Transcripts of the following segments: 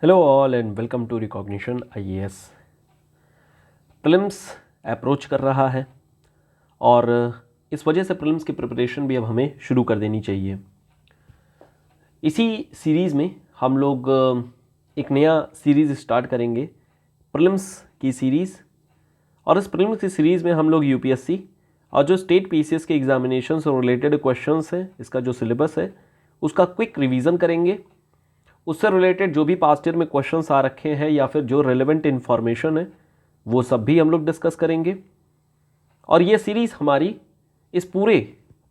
Hello all and welcome to recognition IAS. Prelims approach कर रहा है और इस वजह से प्रीलिम्स की प्रिपरेशन भी अब हमें शुरू कर देनी चाहिए। इसी सीरीज़ में हम लोग एक नया सीरीज़ स्टार्ट करेंगे, प्रीलिम्स की सीरीज़। और इस प्रीलिम्स की सीरीज़ में हम लोग यूपीएससी और जो स्टेट पीसीएस के एग्जामिनेशन से रिलेटेड क्वेश्चंस हैं, इसका जो सिलेबस है उसका क्विक रिवीजन करेंगे। उससे रिलेटेड जो भी पास्ट ईयर में क्वेश्चंस आ रखे हैं या फिर जो रेलेवेंट इन्फॉर्मेशन है वो सब भी हम लोग डिस्कस करेंगे। और ये सीरीज़ हमारी इस पूरे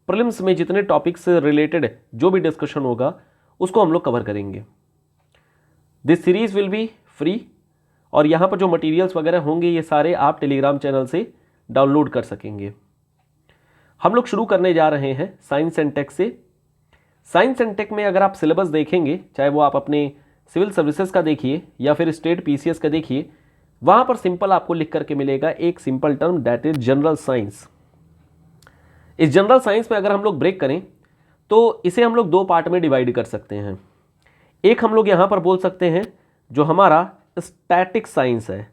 प्रीलिम्स में जितने टॉपिक्स से रिलेटेड जो भी डिस्कशन होगा उसको हम लोग कवर करेंगे। This series will be free और यहाँ पर जो मटेरियल्स वगैरह होंगे ये सारे आप टेलीग्राम चैनल से डाउनलोड कर सकेंगे। हम लोग शुरू करने जा रहे हैं साइंस एंड टेक से। साइंस एंड टेक में अगर आप सिलेबस देखेंगे, चाहे वो आप अपने सिविल सर्विसेज का देखिए या फिर स्टेट पीसीएस का देखिए, वहाँ पर सिंपल आपको लिख करके मिलेगा एक simple term, that is general science. इस जनरल साइंस में अगर हम लोग ब्रेक करें तो इसे हम लोग दो पार्ट में डिवाइड कर सकते हैं। एक हम लोग यहाँ पर बोल सकते हैं जो हमारा स्टैटिक साइंस है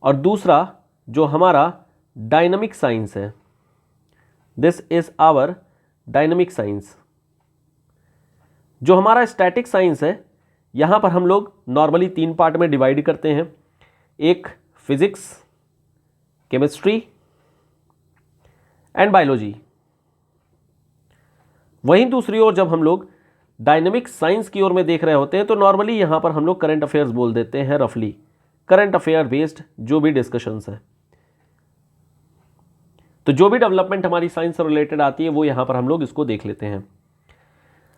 और दूसरा जो हमारा डायनामिक साइंस है। This is our dynamic science. जो हमारा स्टैटिक साइंस है यहाँ पर हम लोग नॉर्मली तीन पार्ट में डिवाइड करते हैं, एक फिजिक्स, केमिस्ट्री एंड बायोलॉजी। वहीं दूसरी ओर जब हम लोग डायनेमिक साइंस की ओर में देख रहे होते हैं तो नॉर्मली यहाँ पर हम लोग करंट अफेयर्स बोल देते हैं, रफली करंट अफेयर बेस्ड जो भी डिस्कशंस है। तो जो भी डेवलपमेंट हमारी साइंस से रिलेटेड आती है वो यहाँ पर हम लोग इसको देख लेते हैं।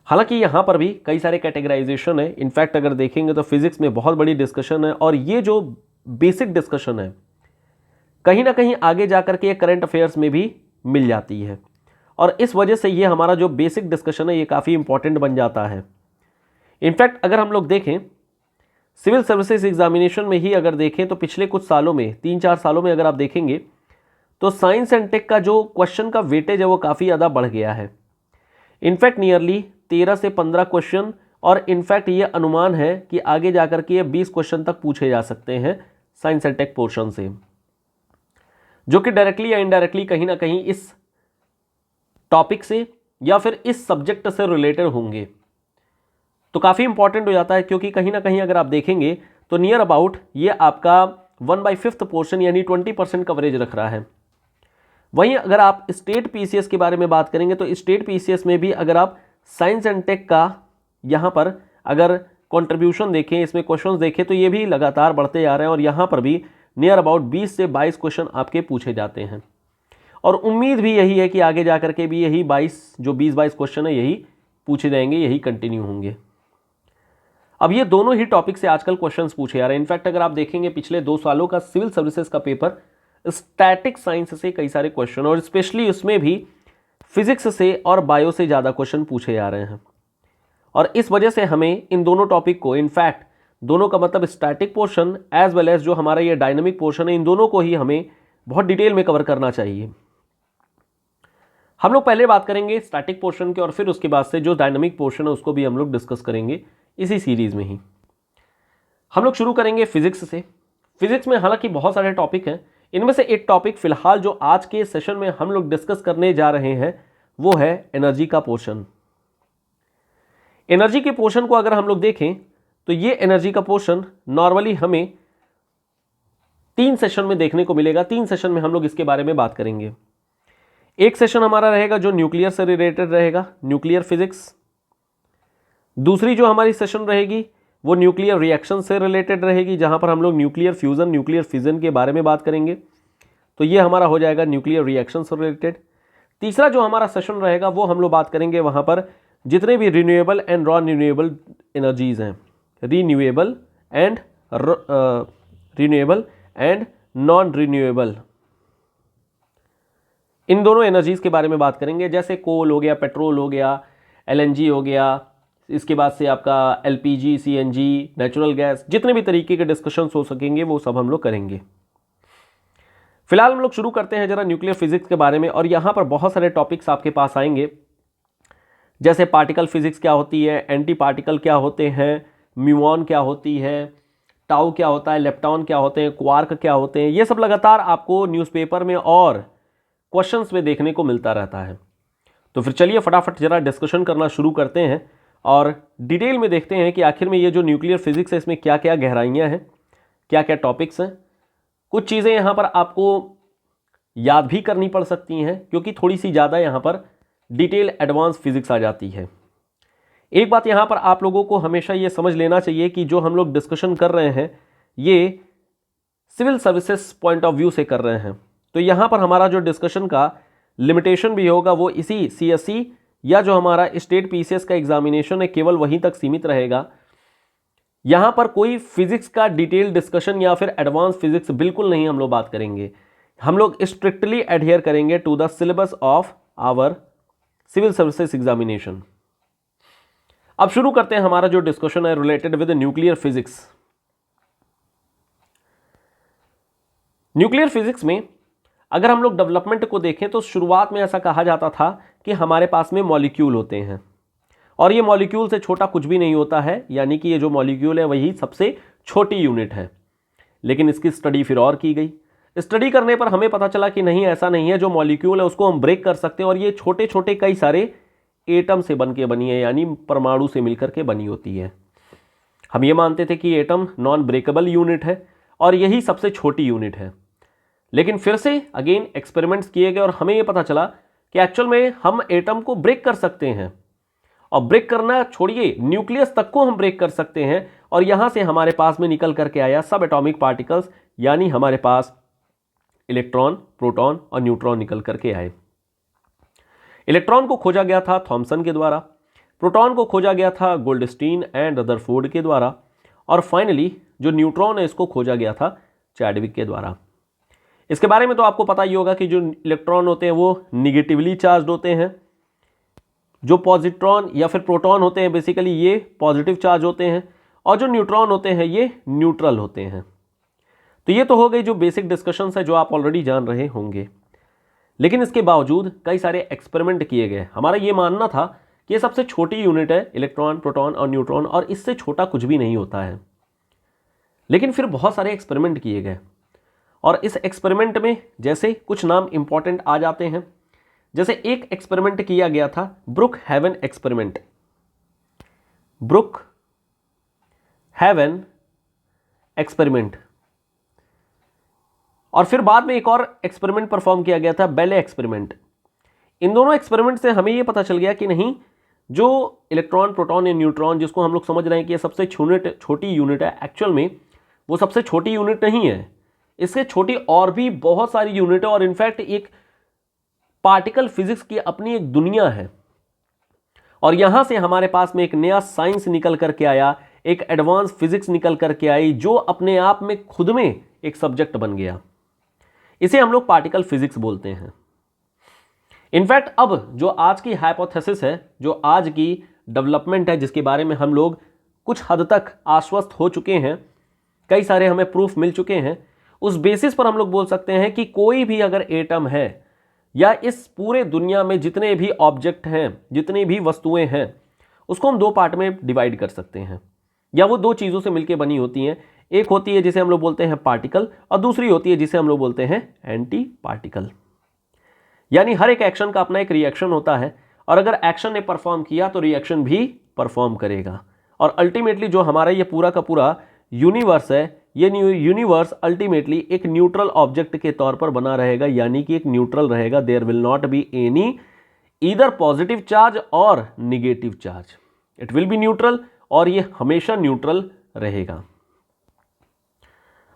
हालांकि यहाँ पर भी कई सारे कैटेगराइजेशन है। इनफैक्ट अगर देखेंगे तो फिजिक्स में बहुत बड़ी डिस्कशन है और ये जो बेसिक डिस्कशन है कहीं ना कहीं आगे जाकर के ये करंट अफेयर्स में भी मिल जाती है और इस वजह से ये हमारा जो बेसिक डिस्कशन है ये काफ़ी इंपॉर्टेंट बन जाता है। इनफैक्ट अगर हम लोग देखें सिविल सर्विसेज एग्जामिनेशन में ही अगर देखें तो पिछले कुछ सालों में, 3-4 सालों में अगर आप देखेंगे तो साइंस एंड टेक का जो क्वेश्चन का वेटेज है वो काफ़ी ज़्यादा बढ़ गया है। इनफैक्ट नियरली 13 से 15 क्वेश्चन और इनफैक्ट ये अनुमान है कि आगे जाकर के ये 20 क्वेश्चन तक पूछे जा सकते हैं साइंस एंड टेक पोर्शन से, जो कि डायरेक्टली या इनडायरेक्टली कहीं ना कहीं इस टॉपिक से या फिर इस सब्जेक्ट से रिलेटेड होंगे। तो काफ़ी इंपॉर्टेंट हो जाता है क्योंकि कहीं ना कहीं अगर आप देखेंगे तो नियर अबाउट ये आपका 1/5 पोर्शन यानी 20% कवरेज रख रहा है। वहीं अगर आप स्टेट पीसीएस के बारे में बात करेंगे तो स्टेट पीसीएस में भी अगर आप साइंस एंड टेक का यहाँ पर अगर कंट्रीब्यूशन देखें, इसमें क्वेश्चंस देखें तो ये भी लगातार बढ़ते जा रहे हैं और यहाँ पर भी नियर अबाउट 20 से 22 क्वेश्चन आपके पूछे जाते हैं और उम्मीद भी यही है कि आगे जाकर के भी यही 20-22 क्वेश्चन है यही पूछे जाएंगे, यही कंटिन्यू होंगे। अब ये दोनों ही टॉपिक से आजकल क्वेश्चंस पूछे जा रहे हैं। इनफैक्ट अगर आप देखेंगे पिछले 2 सालों का सिविल सर्विसेज का पेपर स्टैटिक साइंस से कई सारे क्वेश्चन और स्पेशली उसमें भी फिजिक्स से और बायो से ज़्यादा क्वेश्चन पूछे जा रहे हैं और इस वजह से हमें इन दोनों टॉपिक को, इनफैक्ट दोनों का मतलब static portion as well as जो हमारा ये डायनामिक पोर्शन है, इन दोनों को ही हमें बहुत डिटेल में कवर करना चाहिए। हम लोग पहले बात करेंगे स्टैटिक पोर्शन के और फिर उसके बाद से जो डायनामिक पोर्शन है उसको भी हम लोग डिस्कस करेंगे इसी सीरीज में ही। हम लोग शुरू करेंगे फिजिक्स से। फिजिक्स में हालांकि बहुत सारे टॉपिक हैं, इनमें से एक टॉपिक फिलहाल जो आज के सेशन में हम लोग डिस्कस करने जा रहे हैं वो है एनर्जी का पोर्शन। एनर्जी के पोर्शन को अगर हम लोग देखें तो ये एनर्जी का पोर्शन नॉर्मली हमें 3 सेशन में देखने को मिलेगा। 3 सेशन में हम लोग इसके बारे में बात करेंगे। एक सेशन हमारा रहेगा जो न्यूक्लियर से रिलेटेड रहेगा, न्यूक्लियर फिजिक्स। दूसरी जो हमारी सेशन रहेगी वो न्यूक्लियर रिएक्शन से रिलेटेड रहेगी, जहां पर हम लोग न्यूक्लियर फ्यूजन, न्यूक्लियर फिजन के बारे में बात करेंगे। तो ये हमारा हो जाएगा न्यूक्लियर रिएक्शन से रिलेटेड। तीसरा जो हमारा सेशन रहेगा वो हम लोग बात करेंगे वहां पर जितने भी renewable and non renewable energies हैं, रिन्यूएबल एंड नॉन रिन्यूएबल, इन दोनों एनर्जीज के बारे में बात करेंगे। जैसे कोल हो गया, पेट्रोल हो गया, एलएनजी हो गया, इसके बाद से आपका एलपीजी, सीएनजी, नेचुरल गैस, जितने भी तरीके के डिस्कशंस हो सकेंगे वो सब हम लोग करेंगे। फिलहाल हम लोग शुरू करते हैं जरा न्यूक्लियर फिजिक्स के बारे में और यहाँ पर बहुत सारे टॉपिक्स आपके पास आएंगे, जैसे पार्टिकल फिजिक्स क्या होती है, एंटी पार्टिकल क्या होते हैं, म्यूऑन क्या होती है, टाउ क्या होता है, लेप्टॉन क्या होते हैं, क्वार्क क्या होते हैं, ये सब लगातार आपको न्यूज़पेपर में और क्वेश्चंस में देखने को मिलता रहता है। तो फिर चलिए फटाफट जरा डिस्कशन करना शुरू करते हैं और डिटेल में देखते हैं कि आखिर में ये जो न्यूक्लियर फिजिक्स है इसमें क्या क्या गहराइयाँ हैं, क्या क्या टॉपिक्स हैं। कुछ चीज़ें यहाँ पर आपको याद भी करनी पड़ सकती हैं क्योंकि थोड़ी सी ज़्यादा यहाँ पर डिटेल एडवांस फिजिक्स आ जाती है। एक बात यहाँ पर आप लोगों को हमेशा ये समझ लेना चाहिए कि जो हम लोग डिस्कशन कर रहे हैं ये civil services point of view से कर रहे हैं, तो यहाँ पर हमारा जो डिस्कशन का लिमिटेशन भी होगा वो इसी सीएससी या जो हमारा स्टेट पीसीएस का एग्जामिनेशन है केवल वहीं तक सीमित रहेगा। यहाँ पर कोई फिजिक्स का डिटेल डिस्कशन या फिर एडवांस फिजिक्स बिल्कुल नहीं हम लोग बात करेंगे। हम लोग स्ट्रिक्टली एडहेयर करेंगे to the syllabus of our civil services examination. अब शुरू करते हैं हमारा जो डिस्कशन है related with nuclear physics. Nuclear physics में अगर हम लोग डेवलपमेंट को देखें तो शुरुआत में ऐसा कहा जाता था कि हमारे पास में मॉलिक्यूल होते हैं और ये मॉलिक्यूल से छोटा कुछ भी नहीं होता है, यानी कि ये जो मॉलिक्यूल है वही सबसे छोटी यूनिट है। लेकिन इसकी स्टडी फिर और की गई। स्टडी करने पर हमें पता चला कि नहीं, ऐसा नहीं है, जो मॉलिक्यूल है उसको हम ब्रेक कर सकते हैं और ये छोटे छोटे कई सारे एटम से बन के बनी है, यानी परमाणु से मिलकर के बनी होती है। हम ये मानते थे कि एटम नॉन ब्रेकेबल यूनिट है और यही सबसे छोटी यूनिट है। लेकिन फिर से अगेन एक्सपेरिमेंट्स किए गए और हमें ये पता चला कि एक्चुअल में हम एटम को ब्रेक कर सकते हैं और ब्रेक करना छोड़िए, न्यूक्लियस तक को हम ब्रेक कर सकते हैं और यहां से हमारे पास में निकल करके आया सब एटॉमिक पार्टिकल्स, यानी हमारे पास इलेक्ट्रॉन, प्रोटॉन और न्यूट्रॉन निकल करके आए। इलेक्ट्रॉन को खोजा गया था थॉमसन के द्वारा, प्रोटॉन को खोजा गया था गोल्डस्टीन एंड रदरफोर्ड के द्वारा और फाइनली जो न्यूट्रॉन है इसको खोजा गया था चैडविक के द्वारा। इसके बारे में तो आपको पता ही होगा कि जो इलेक्ट्रॉन होते हैं वो निगेटिवली चार्ज होते हैं, जो पॉजिट्रॉन या फिर प्रोटॉन होते हैं बेसिकली ये पॉजिटिव चार्ज होते हैं और जो न्यूट्रॉन होते हैं ये न्यूट्रल होते हैं। तो ये तो हो गई जो बेसिक डिस्कशंस है जो आप ऑलरेडी जान रहे होंगे। लेकिन इसके बावजूद कई सारे एक्सपेरिमेंट किए गए। हमारा ये मानना था कि ये सबसे छोटी यूनिट है इलेक्ट्रॉन, प्रोटॉन और न्यूट्रॉन और इससे छोटा कुछ भी नहीं होता है। लेकिन फिर बहुत सारे एक्सपेरिमेंट किए गए और इस एक्सपेरिमेंट में जैसे कुछ नाम इंपॉर्टेंट आ जाते हैं। जैसे एक एक्सपेरिमेंट किया गया था Brookhaven experiment, Brookhaven experiment, और फिर बाद में एक और एक्सपेरिमेंट परफॉर्म किया गया था बेले एक्सपेरिमेंट। इन दोनों एक्सपेरिमेंट से हमें यह पता चल गया कि नहीं, जो इलेक्ट्रॉन, प्रोटॉन या न्यूट्रॉन जिसको हम लोग समझ रहे हैं कि ये सबसे छोटी यूनिट है, एक्चुअल में वो सबसे छोटी यूनिट नहीं है। इससे छोटी और भी बहुत सारी यूनिट है और इनफैक्ट एक पार्टिकल फिजिक्स की अपनी एक दुनिया है। और यहां से हमारे पास में एक नया साइंस निकल करके आया, एक एडवांस फिजिक्स निकल करके आई जो अपने आप में खुद में एक सब्जेक्ट बन गया। इसे हम लोग पार्टिकल फिजिक्स बोलते हैं। इनफैक्ट अब जो आज की हाइपोथेसिस है, जो आज की डेवलपमेंट है, जिसके बारे में हम लोग कुछ हद तक आश्वस्त हो चुके हैं, कई सारे हमें प्रूफ मिल चुके हैं, उस बेसिस पर हम लोग बोल सकते हैं कि कोई भी अगर एटम है या इस पूरे दुनिया में जितने भी ऑब्जेक्ट हैं, जितनी भी वस्तुएं हैं, उसको हम दो पार्ट में डिवाइड कर सकते हैं या वो दो चीज़ों से मिलकर बनी होती हैं। एक होती है जिसे हम लोग बोलते हैं पार्टिकल और दूसरी होती है जिसे हम लोग बोलते हैं एंटी पार्टिकल। यानी हर एक एक्शन का अपना एक रिएक्शन होता है और अगर एक्शन ने परफॉर्म किया तो रिएक्शन भी परफॉर्म करेगा और अल्टीमेटली जो हमारा ये पूरा का पूरा यूनिवर्स है, ये यूनिवर्स अल्टीमेटली एक न्यूट्रल ऑब्जेक्ट के तौर पर बना रहेगा, यानी कि एक न्यूट्रल रहेगा। There will not be any either positive charge और negative charge, it will be neutral और ये हमेशा न्यूट्रल रहेगा।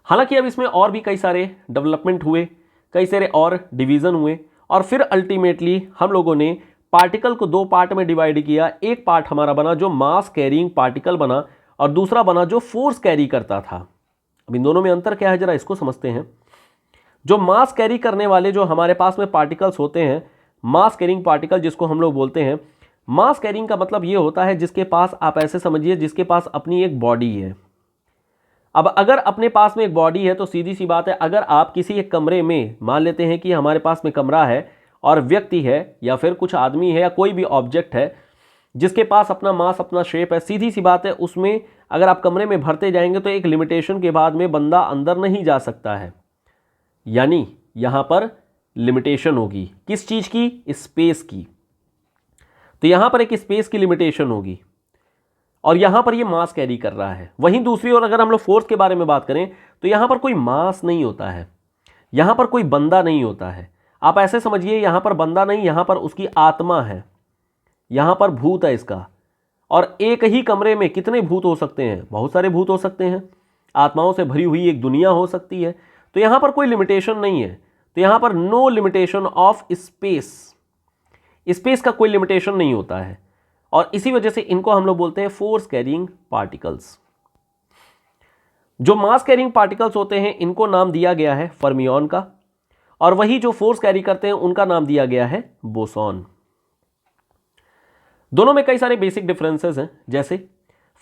हालांकि अब इसमें और भी कई सारे डेवलपमेंट हुए, कई सारे और डिवीजन हुए और फिर अल्टीमेटली हम लोगों ने पार्टिकल को दो पार्ट में डिवाइड किया। एक पार्ट हमारा बना जो मास कैरिंग पार्टिकल बना और दूसरा बना जो फोर्स कैरी करता था। अब इन दोनों में अंतर क्या है जरा इसको समझते हैं। जो मास कैरी करने वाले जो हमारे पास में पार्टिकल्स होते हैं, मास कैरिंग पार्टिकल जिसको हम लोग बोलते हैं, मास कैरिंग का मतलब ये होता है जिसके पास, आप ऐसे समझिए, जिसके पास अपनी एक बॉडी है। अब अगर अपने पास में एक बॉडी है तो सीधी सी बात है, अगर आप किसी एक कमरे में, मान लेते हैं कि हमारे पास में कमरा है और व्यक्ति है या फिर कुछ आदमी है या कोई भी ऑब्जेक्ट है, जिसके पास अपना मास अपना शेप है, सीधी सी बात है, उसमें अगर आप कमरे में भरते जाएंगे तो एक लिमिटेशन के बाद में बंदा अंदर नहीं जा सकता है। यानी यहां पर लिमिटेशन होगी किस चीज की? स्पेस की। तो यहां पर एक स्पेस की लिमिटेशन होगी और यहां पर ये मास कैरी कर रहा है। वहीं दूसरी ओर अगर हम लोग फोर्स के बारे में बात करें तो यहां पर कोई मास नहीं होता है, यहां पर कोई बंदा नहीं होता है। आप ऐसे समझिए यहां पर बंदा नहीं, यहां पर उसकी आत्मा है, यहां पर भूत है इसका। और एक ही कमरे में कितने भूत हो सकते हैं? बहुत सारे भूत हो सकते हैं, आत्माओं से भरी हुई एक दुनिया हो सकती है। तो यहां पर कोई लिमिटेशन नहीं है। तो यहां पर no limitation of space, space का कोई लिमिटेशन नहीं होता है और इसी वजह से इनको हम लोग बोलते हैं फोर्स कैरिंग पार्टिकल्स। जो मास कैरिंग पार्टिकल्स होते हैं इनको नाम दिया गया है फर्मियन का, और वही जो फोर्स कैरी करते हैं उनका नाम दिया गया है बोसॉन। दोनों में कई सारे बेसिक डिफरेंसेस हैं। जैसे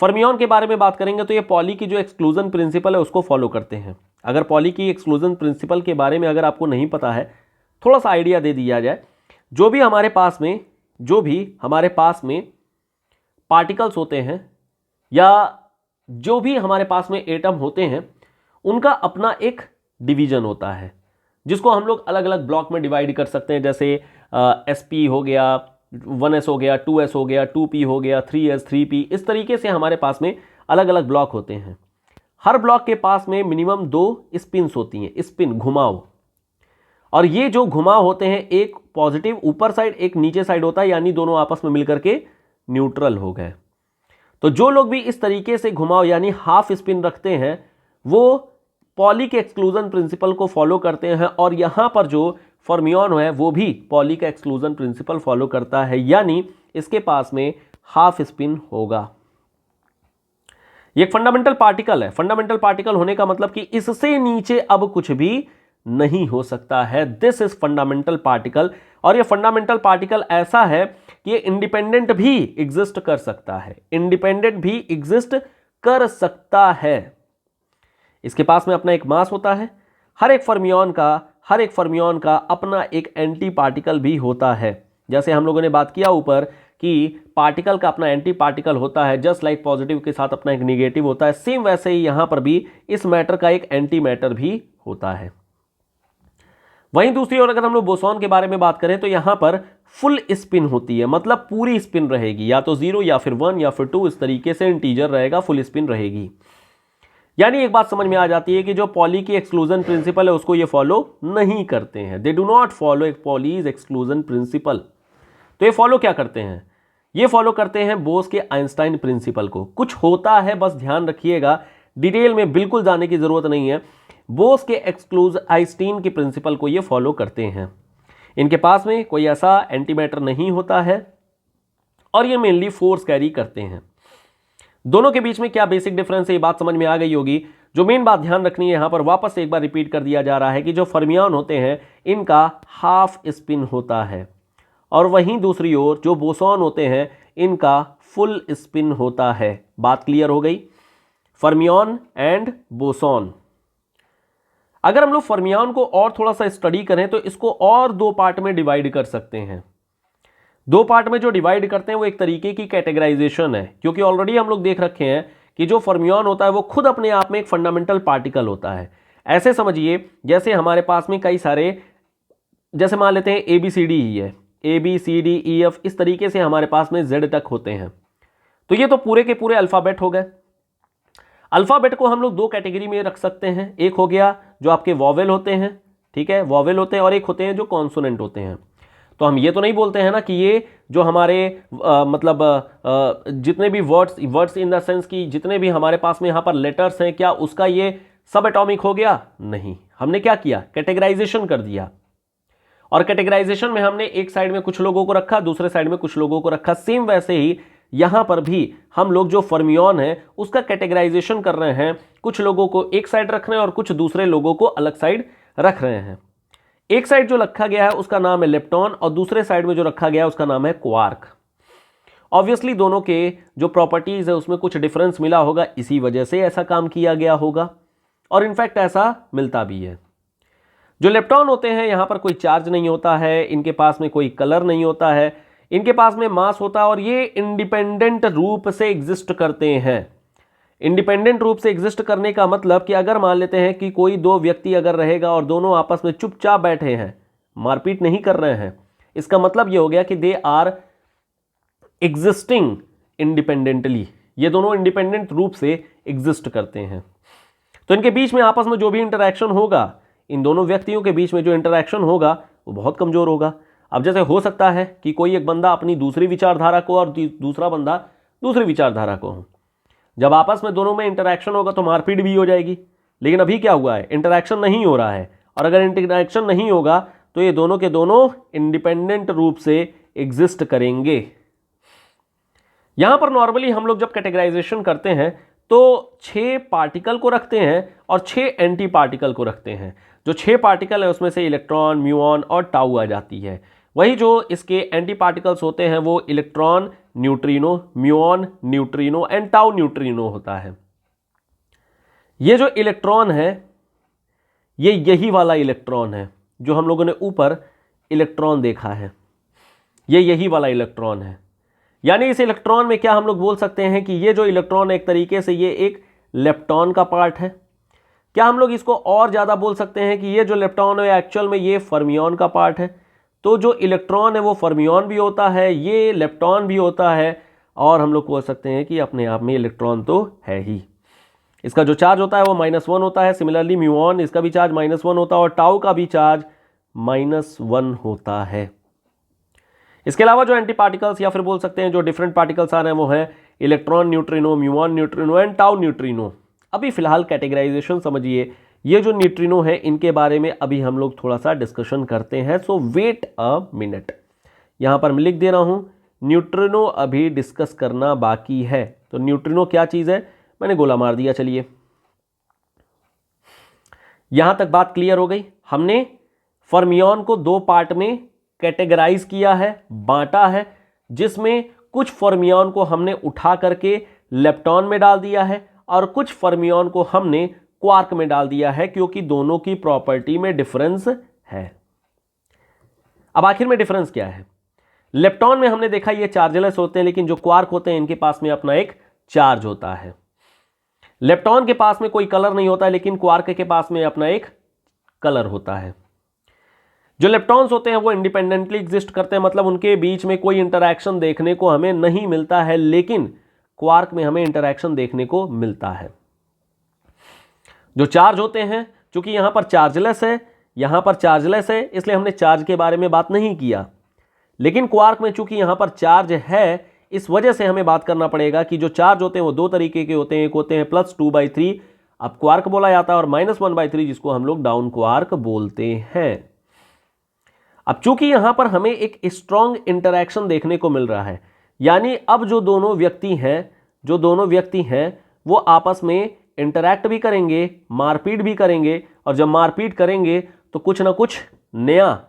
फर्मियन के बारे में बात करेंगे तो ये पॉली की जो एक्सक्लूजन प्रिंसिपल है उसको फॉलो करते हैं। अगर पॉली की एक्सक्लूजन प्रिंसिपल के बारे में अगर आपको नहीं पता है, थोड़ा सा आइडिया दे दिया जाए। जो भी हमारे पास में पार्टिकल्स होते हैं या जो भी हमारे पास में एटम होते हैं, उनका अपना एक डिवीजन होता है जिसको हम लोग अलग अलग ब्लॉक में डिवाइड कर सकते हैं। जैसे sp हो गया, 1s हो गया, 2s हो गया, 2p हो गया, 3s, 3p, इस तरीके से हमारे पास में अलग अलग ब्लॉक होते हैं। हर ब्लॉक के पास में मिनिमम 2 स्पिन्स होती हैं, स्पिन घुमाव। और ये जो घुमाव होते हैं, एक पॉजिटिव ऊपर साइड एक नीचे साइड होता है, यानी दोनों आपस में मिलकर के न्यूट्रल हो गए। तो जो लोग भी इस तरीके से घुमाव यानी हाफ स्पिन रखते हैं वो पॉली के एक्सक्लूजन प्रिंसिपल को फॉलो करते हैं, और यहां पर जो फर्मियन है वो भी पॉली का एक्सक्लूजन प्रिंसिपल फॉलो करता है, यानी इसके पास में हाफ स्पिन होगा। ये एक फंडामेंटल पार्टिकल है। फंडामेंटल पार्टिकल होने का मतलब कि इससे नीचे अब कुछ भी नहीं हो सकता है। This is fundamental particle. और ये फंडामेंटल पार्टिकल ऐसा है कि ये इंडिपेंडेंट भी एग्जिस्ट कर सकता है, इंडिपेंडेंट भी एग्जिस्ट कर सकता है। इसके पास में अपना एक मास होता है। हर एक फर्मियन का अपना एक एंटी पार्टिकल भी होता है। जैसे हम लोगों ने बात किया ऊपर कि पार्टिकल का अपना एंटी पार्टिकल होता है, जस्ट लाइक पॉजिटिव के साथ अपना एक निगेटिव होता है, सेम वैसे ही यहां पर भी इस मैटर का एक एंटी मैटर भी होता है। वहीं दूसरी ओर अगर हम लोग बोसॉन के बारे में बात करें तो यहां पर फुल स्पिन होती है, मतलब पूरी स्पिन रहेगी, या तो 0 या फिर 1 या फिर 2, इस तरीके से इंटीजर रहेगा, फुल स्पिन रहेगी। यानी एक बात समझ में आ जाती है कि जो पॉली की एक्सक्लूजन प्रिंसिपल है उसको ये फॉलो नहीं करते हैं। दे डू नॉट फॉलो एक पॉलीज एक्सक्लूजन प्रिंसिपल। तो ये फॉलो क्या करते हैं? ये फॉलो करते हैं बोस के आइंस्टाइन प्रिंसिपल को। कुछ होता है, बस ध्यान रखिएगा, डिटेल में बिल्कुल जाने की जरूरत नहीं है। बोस के आइंस्टाइन के प्रिंसिपल को ये फॉलो करते हैं। इनके पास में कोई ऐसा एंटीमैटर नहीं होता है और ये मेनली फोर्स कैरी करते हैं। दोनों के बीच में क्या बेसिक डिफरेंस है ये बात समझ में आ गई होगी। जो मेन बात ध्यान रखनी है, यहां पर वापस से एक बार रिपीट कर दिया जा रहा है कि जो फर्मियन होते हैं इनका हाफ स्पिन होता है, और वहीं दूसरी ओर जो बोसॉन होते हैं इनका फुल स्पिन होता है। बात क्लियर हो गई? Fermion and boson. अगर हम लोग फर्मियन को और थोड़ा सा स्टडी करें तो इसको और 2 पार्ट में डिवाइड कर सकते हैं। 2 पार्ट में जो डिवाइड करते हैं वो एक तरीके की कैटेगराइजेशन है, क्योंकि ऑलरेडी हम लोग देख रखे हैं कि जो फर्मियन होता है वो खुद अपने आप में एक फंडामेंटल पार्टिकल होता है। ऐसे समझिए जैसे हमारे पास में कई सारे, जैसे मान लेते हैं ABCD ही है, ABCDEF, इस तरीके से हमारे पास में Z तक होते हैं। तो ये तो पूरे के पूरे अल्फाबेट हो गए। अल्फाबेट को हम लोग 2 कैटेगरी में रख सकते हैं। एक हो गया जो आपके वॉवेल होते हैं, ठीक है, वॉवेल होते हैं, और एक होते हैं जो कॉन्सोनेंट होते हैं। तो हम ये तो नहीं बोलते हैं ना कि ये जो हमारे जितने भी वर्ड्स इन द सेंस की जितने भी हमारे पास में यहाँ पर लेटर्स हैं, क्या उसका ये सब एटॉमिक हो गया? नहीं। हमने क्या किया? कैटेगराइजेशन कर दिया। और कैटेगराइजेशन में हमने एक साइड में कुछ लोगों को रखा, दूसरे साइड में कुछ लोगों को रखा। सेम वैसे ही यहां पर भी हम लोग जो फर्मियन है उसका कैटेगराइजेशन कर रहे हैं। कुछ लोगों को एक साइड रख रहे हैं और कुछ दूसरे लोगों को अलग साइड रख रहे हैं। एक साइड जो रखा गया है उसका नाम है लेप्टॉन, और दूसरे साइड में जो रखा गया है उसका नाम है क्वार्क। ऑब्वियसली दोनों के जो प्रॉपर्टीज है उसमें कुछ डिफरेंस मिला होगा, इसी वजह से ऐसा काम किया गया होगा, और इनफैक्ट ऐसा मिलता भी है। जो लेप्टॉन होते हैं यहां पर कोई चार्ज नहीं होता है, इनके पास में कोई कलर नहीं होता है, इनके पास में मास होता है और ये इंडिपेंडेंट रूप से एग्जिस्ट करते हैं। इंडिपेंडेंट रूप से एग्जिस्ट करने का मतलब कि अगर मान लेते हैं कि कोई दो व्यक्ति अगर रहेगा और दोनों आपस में चुपचाप बैठे हैं, मारपीट नहीं कर रहे हैं, इसका मतलब ये हो गया कि दे आर एग्जिस्टिंग इंडिपेंडेंटली, ये दोनों इंडिपेंडेंट रूप से एग्जिस्ट करते हैं। तो इनके बीच में आपस में जो भी इंटरैक्शन होगा, इन दोनों व्यक्तियों के बीच में जो इंटरैक्शन होगा वो बहुत कमजोर होगा। अब जैसे हो सकता है कि कोई एक बंदा अपनी दूसरी विचारधारा को और दूसरा बंदा दूसरी विचारधारा को हो, जब आपस में दोनों में इंटरैक्शन होगा तो मारपीट भी हो जाएगी। लेकिन अभी क्या हुआ है, इंटरैक्शन नहीं हो रहा है, और अगर इंटरैक्शन नहीं होगा तो ये दोनों के दोनों इंडिपेंडेंट रूप से एग्जिस्ट करेंगे। यहां पर नॉर्मली हम लोग जब कैटेगराइजेशन करते हैं तो 6 पार्टिकल को रखते हैं और 6 एंटी पार्टिकल को रखते हैं। जो 6 पार्टिकल है उसमें से इलेक्ट्रॉन, म्यूऑन और टाउ आ जाती है। वही जो इसके एंटी पार्टिकल्स होते हैं वो electron, neutrino, muon, neutrino and tau neutrino होता है। ये जो इलेक्ट्रॉन है ये यही वाला इलेक्ट्रॉन है जो हम लोगों ने ऊपर इलेक्ट्रॉन देखा है, ये यही वाला इलेक्ट्रॉन है। यानी इस इलेक्ट्रॉन में क्या हम लोग बोल सकते हैं कि ये जो इलेक्ट्रॉन एक तरीके से ये एक लेप्टॉन का पार्ट है। क्या हम लोग इसको और ज़्यादा बोल सकते हैं कि ये जो लेप्टॉन है एक्चुअल में ये फर्मियन का पार्ट है। तो जो इलेक्ट्रॉन है वो फर्मियन भी होता है, ये लेप्टॉन भी होता है, और हम लोग बोल सकते हैं कि अपने आप में इलेक्ट्रॉन तो है ही। इसका जो चार्ज होता है वो -1 होता है। सिमिलरली म्यूऑन, इसका भी चार्ज -1 होता है और टाउ का भी चार्ज -1 होता है। इसके अलावा जो एंटी पार्टिकल्स या फिर बोल सकते हैं जो डिफरेंट पार्टिकल्स आ रहे हैं वो है electron neutrino, muon neutrino and tau neutrino. अभी फिलहाल कैटेगराइजेशन समझिए, ये जो न्यूट्रिनो है इनके बारे में अभी हम लोग थोड़ा सा डिस्कशन करते हैं। सो वेट अ मिनट, यहां पर मैं लिख दे रहा हूं न्यूट्रिनो अभी डिस्कस करना बाकी है। तो न्यूट्रिनो क्या चीज है, मैंने गोला मार दिया। चलिए यहां तक बात क्लियर हो गई। हमने फर्मियन को 2 पार्ट में कैटेगराइज किया है, बांटा है, जिसमें कुछ फर्मियन को हमने उठा करके लेप्टॉन में डाल दिया है और कुछ फर्मियन को हमने क्वार्क में डाल दिया है, क्योंकि दोनों की प्रॉपर्टी में डिफरेंस है। अब आखिर में डिफरेंस क्या है? लेप्टॉन में हमने देखा ये चार्जलेस होते हैं, लेकिन जो क्वार्क होते हैं इनके पास में अपना एक चार्ज होता है। लेप्टॉन के पास में कोई कलर नहीं होता है, लेकिन क्वार्क के पास में अपना एक कलर होता है। जो लेप्टॉन्स होते हैं वो इंडिपेंडेंटली एग्जिस्ट करते हैं, मतलब उनके बीच में कोई इंटरैक्शन देखने को हमें नहीं मिलता है, लेकिन क्वार्क में हमें इंटरैक्शन देखने को मिलता है। जो चार्ज होते हैं, चूंकि यहां पर चार्जलेस है, यहां पर चार्जलेस है, इसलिए हमने चार्ज के बारे में बात नहीं किया। लेकिन क्वार्क में चूंकि यहां पर चार्ज है, इस वजह से हमें बात करना पड़ेगा कि जो चार्ज होते हैं वो 2 तरीके के होते हैं। एक होते हैं +2/3, अब क्वार्क बोला जाता है, और -1/3 जिसको हम लोग डाउन क्वार्क बोलते हैं। अब चूंकि यहां पर हमें एक स्ट्रॉन्ग इंटरैक्शन देखने को मिल रहा है, यानी अब जो दोनों व्यक्ति हैं वो आपस में इंटरैक्ट भी करेंगे, मारपीट भी करेंगे, और जब मारपीट करेंगे तो कुछ ना कुछ नया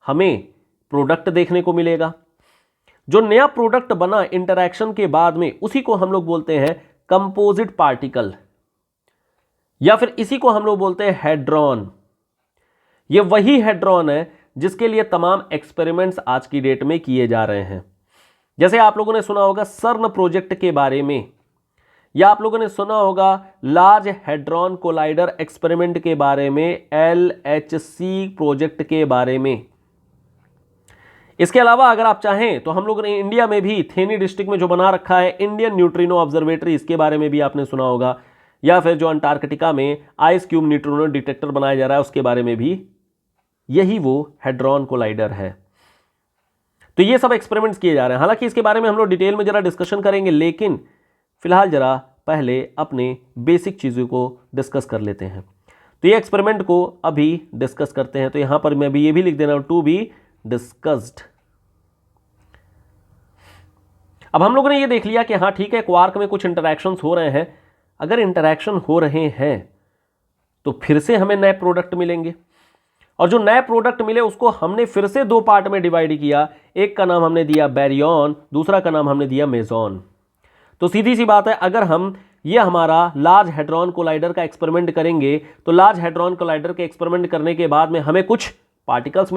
हमें प्रोडक्ट देखने को मिलेगा। जो नया प्रोडक्ट बना इंटरैक्शन के बाद में, उसी को हम लोग बोलते हैं कंपोजिट पार्टिकल, या फिर इसी को हम लोग बोलते हैं हेड्रॉन। ये वही हेड्रॉन है जिसके लिए तमाम एक्सपेरिमेंट्स आज की डेट में किए जा रहे हैं। जैसे आप लोगों ने सुना होगा सर्न प्रोजेक्ट के बारे में, या आप लोगों ने सुना होगा लार्ज हेड्रॉन कोलाइडर एक्सपेरिमेंट के बारे में, LHC प्रोजेक्ट के बारे में। इसके अलावा अगर आप चाहें तो हम लोगों ने इंडिया में भी थेनी डिस्ट्रिक्ट में जो बना रखा है इंडियन न्यूट्रिनो ऑब्जर्वेटरी, इसके बारे में भी आपने सुना होगा, या फिर जो अंटार्कटिका में आइस क्यूब न्यूट्रिनो डिटेक्टर बनाया जा रहा है उसके बारे में भी यही वो हेड्रॉन कोलाइडर है। तो ये सब एक्सपेरिमेंट्स किए जा रहे हैं। हालांकि इसके बारे में हम लोग डिटेल में जरा डिस्कशन करेंगे, लेकिन फिलहाल जरा पहले अपने बेसिक चीज़ों को डिस्कस कर लेते हैं। तो ये एक्सपेरिमेंट को अभी डिस्कस करते हैं। तो यहां पर मैं भी ये भी लिख देना टू बी डिस्कस्ड। अब हम लोगों ने ये देख लिया कि हाँ ठीक है, क्वार्क में कुछ इंटरैक्शंस हो रहे हैं। अगर इंटरैक्शन हो रहे हैं तो फिर से हमें नए प्रोडक्ट मिलेंगे, और जो नए प्रोडक्ट मिले उसको हमने फिर से 2 पार्ट में डिवाइड किया। एक का नाम हमने दिया बैरियन, दूसरा का नाम हमने दिया मेसॉन। तो सीधी सी बात है, अगर हम ये हमारा लार्ज हेड्रॉन कोलाइडर का एक्सपेरिमेंट करेंगे तो लार्ज हेड्रॉन कोलाइडर के एक्सपेरिमेंट करने के बाद में हमें कुछ पार्टिकल्स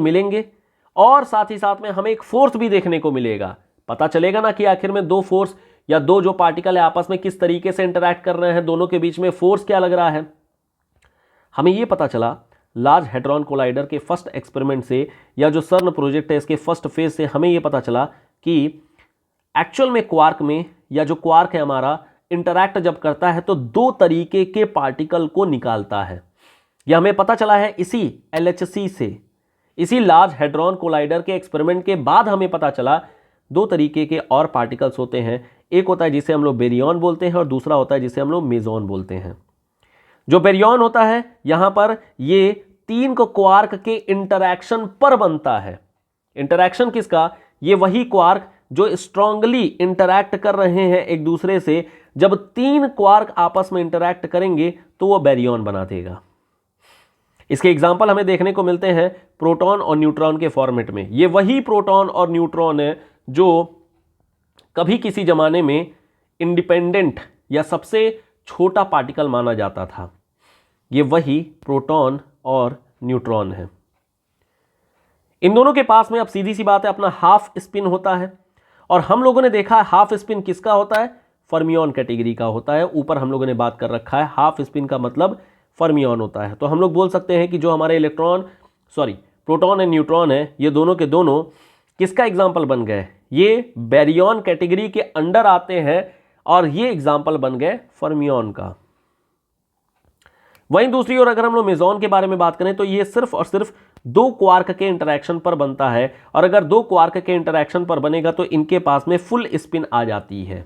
मिलेंगे, और साथ ही साथ में हमें एक फोर्स भी देखने को मिलेगा। पता चलेगा ना कि आखिर में दो फोर्स या दो जो पार्टिकल है आपस में किस तरीके से इंटरैक्ट कर रहे हैं, दोनों के बीच में फोर्स क्या लग रहा है। हमें यह पता चला लार्ज हेड्रॉन कोलाइडर के फर्स्ट एक्सपेरिमेंट से, या जो सर्न प्रोजेक्ट है इसके फर्स्ट फेज से हमें यह पता चला कि एक्चुअल में क्वार्क में, या जो क्वार्क है हमारा, इंटरैक्ट जब करता है तो दो तरीके के पार्टिकल को निकालता है। यह हमें पता चला है इसी LHC से, इसी लार्ज हेड्रॉन कोलाइडर के एक्सपेरिमेंट के बाद हमें पता चला दो तरीके के और पार्टिकल्स होते हैं। एक होता है जिसे हम लोग बेरियन बोलते हैं और दूसरा होता है जिसे हम लोग मेसॉन बोलते हैं। जो बेरियन होता है यहां पर ये तीन को क्वार्क के इंटरैक्शन पर बनता है। इंटरैक्शन किसका? ये वही क्वार्क जो स्ट्रांगली इंटरैक्ट कर रहे हैं एक दूसरे से। जब तीन क्वार्क आपस में इंटरैक्ट करेंगे तो वो बेरियन बना देगा। इसके एग्जाम्पल हमें देखने को मिलते हैं प्रोटॉन और न्यूट्रॉन के फॉर्मेट में। ये वही प्रोटॉन और न्यूट्रॉन है जो कभी किसी जमाने में इंडिपेंडेंट या सबसे छोटा पार्टिकल माना जाता था। ये वही प्रोटॉन और न्यूट्रॉन है। इन दोनों के पास में अब सीधी सी बात है अपना हाफ स्पिन होता है, और हम लोगों ने देखा है हाफ स्पिन किसका होता है? फर्मियन कैटेगरी का होता है। ऊपर हम लोगों ने बात कर रखा है हाफ स्पिन का मतलब फर्मियन होता है। तो हम लोग बोल सकते हैं कि जो हमारे प्रोटॉन एंड न्यूट्रॉन है, ये दोनों के दोनों किसका एग्जाम्पल बन गए? ये बेरियन कैटेगरी के अंडर आते हैं और ये एग्जाम्पल बन गए फर्मियन का। वहीं दूसरी ओर अगर हम लोग मेसॉन के बारे में बात करें तो ये सिर्फ और सिर्फ दो क्वार्क के इंटरैक्शन पर बनता है, और अगर दो क्वार्क के इंटरैक्शन पर बनेगा तो इनके पास में फुल स्पिन आ जाती है।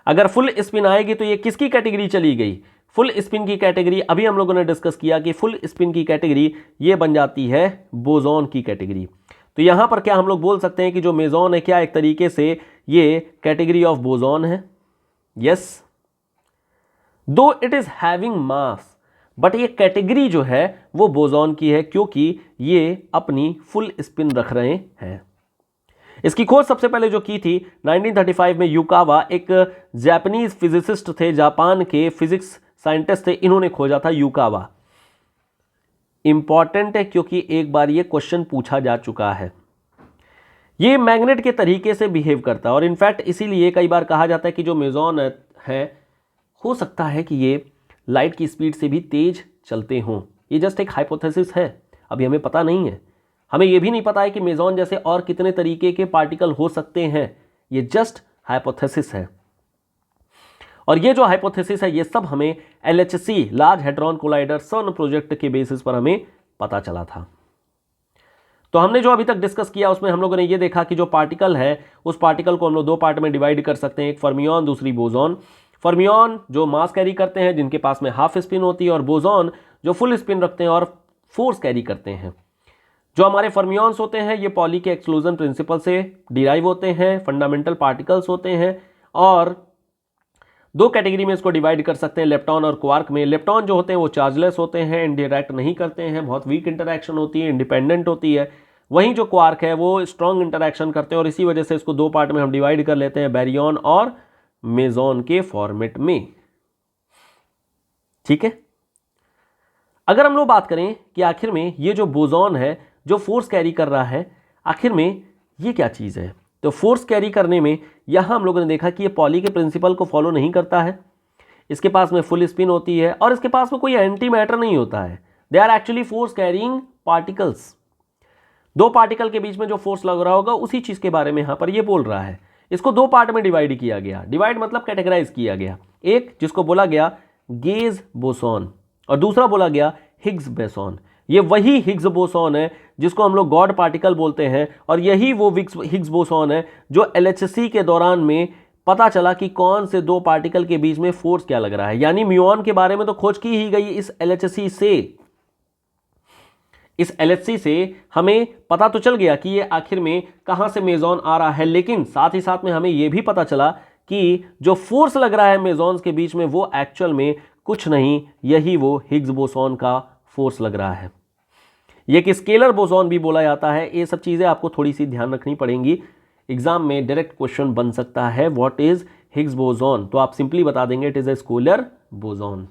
अगर फुल स्पिन आएगी तो ये किसकी कैटेगरी चली गई? फुल स्पिन की कैटेगरी। अभी हम लोगों ने डिस्कस किया कि फुल स्पिन की कैटेगरी ये बन जाती है बोसॉन की कैटेगरी। तो यहां पर क्या हम लोग बोल सकते हैं कि जो मेसॉन है क्या एक तरीके से ये कैटेगरी ऑफ बोसॉन है? यस, दो it is having mass, but ये कैटेगरी जो है वो बोसॉन की है, क्योंकि ये अपनी फुल स्पिन रख रहे हैं। इसकी खोज सबसे पहले जो की थी 1935 में युकावा, एक जापानीज फिजिसिस्ट थे, जापान के फिजिक्स साइंटिस्ट थे, इन्होंने खोजा था युकावा। इंपॉर्टेंट है क्योंकि एक बार ये क्वेश्चन पूछा जा चुका है। ये मैग्नेट के तरीके से बिहेव करता है, और इनफैक्ट इसीलिए कई बार कहा जाता है कि जो मेसॉन है हो सकता है कि ये लाइट की स्पीड से भी तेज चलते हों। ये जस्ट एक हाइपोथेसिस है, अभी हमें पता नहीं है। हमें यह भी नहीं पता है कि मेसॉन जैसे और कितने तरीके के पार्टिकल हो सकते हैं। ये जस्ट हाइपोथेसिस है, और ये जो हाइपोथेसिस है ये सब हमें LHC लार्ज हेड्रॉन कोलाइडर सर्न प्रोजेक्ट के बेसिस पर हमें पता चला था। तो हमने जो अभी तक डिस्कस किया उसमें हम लोगों ने ये देखा कि जो पार्टिकल है उस पार्टिकल को हम लोग दो पार्ट में डिवाइड कर सकते हैं, एक फर्मियन दूसरी बोसॉन। फर्मियन जो मास कैरी करते हैं, जिनके पास में हाफ स्पिन होती है, और बोसॉन जो फुल स्पिन रखते हैं और फोर्स कैरी करते हैं। जो हमारे फर्मियंस होते हैं ये पॉली के एक्सक्लूजन प्रिंसिपल से डिराइव होते हैं, फंडामेंटल पार्टिकल्स होते हैं, और दो कैटेगरी में इसको डिवाइड कर सकते हैं, लेप्टॉन और क्वार्क में। लेप्टॉन जो होते हैं वो चार्जलेस होते हैं, इंटरैक्ट नहीं करते हैं, बहुत वीक इंटरैक्शन होती है, इंडिपेंडेंट होती है। वहीं जो क्वार्क है वो स्ट्रॉन्ग इंटरैक्शन करते हैं, और इसी वजह से इसको दो पार्ट में हम डिवाइड कर लेते हैं, बेरियन और मेसॉन के फॉर्मेट में। ठीक है, अगर हम लोग बात करें कि आखिर में ये जो बोसॉन है जो फोर्स कैरी कर रहा है, आखिर में ये क्या चीज़ है? तो फोर्स कैरी करने में यहां हम लोगों ने देखा कि ये पॉली के प्रिंसिपल को फॉलो नहीं करता है। इसके पास में फुल स्पिन होती है, और इसके पास में कोई एंटी मैटर नहीं होता है। They are actually force carrying particles. दो पार्टिकल के बीच में जो फोर्स लग रहा होगा उसी चीज के बारे में यहां पर ये बोल रहा है। इसको दो पार्ट में डिवाइड किया गया, डिवाइड मतलब कैटेगराइज किया गया। एक जिसको बोला गया गेज बोसॉन, और दूसरा बोला गया हिग्स बोसॉन। ये वही हिग्स बोसॉन है जिसको हम लोग गॉड पार्टिकल बोलते हैं, और यही वो हिग्स बोसॉन है जो LHC के दौरान में पता चला कि कौन से दो पार्टिकल के बीच में फोर्स क्या लग रहा है। यानी म्यूऑन के बारे में तो खोज की ही गई इस LHC से। इस LHC से हमें पता तो चल गया कि ये आखिर में कहां से मेसॉन आ रहा है, लेकिन साथ ही साथ में हमें यह भी पता चला कि जो फोर्स लग रहा है मेसॉन्स के बीच में वो एक्चुअल में कुछ नहीं, यही वो हिग्स बोसॉन का फोर्स लग रहा है। ये कि स्केलर बोसॉन भी बोला जाता है। ये सब चीजें आपको थोड़ी सी ध्यान रखनी पड़ेंगी, एग्जाम में डायरेक्ट क्वेश्चन बन सकता है व्हाट इज हिग्स बोसॉन, तो आप सिंपली बता देंगे it is a scalar boson.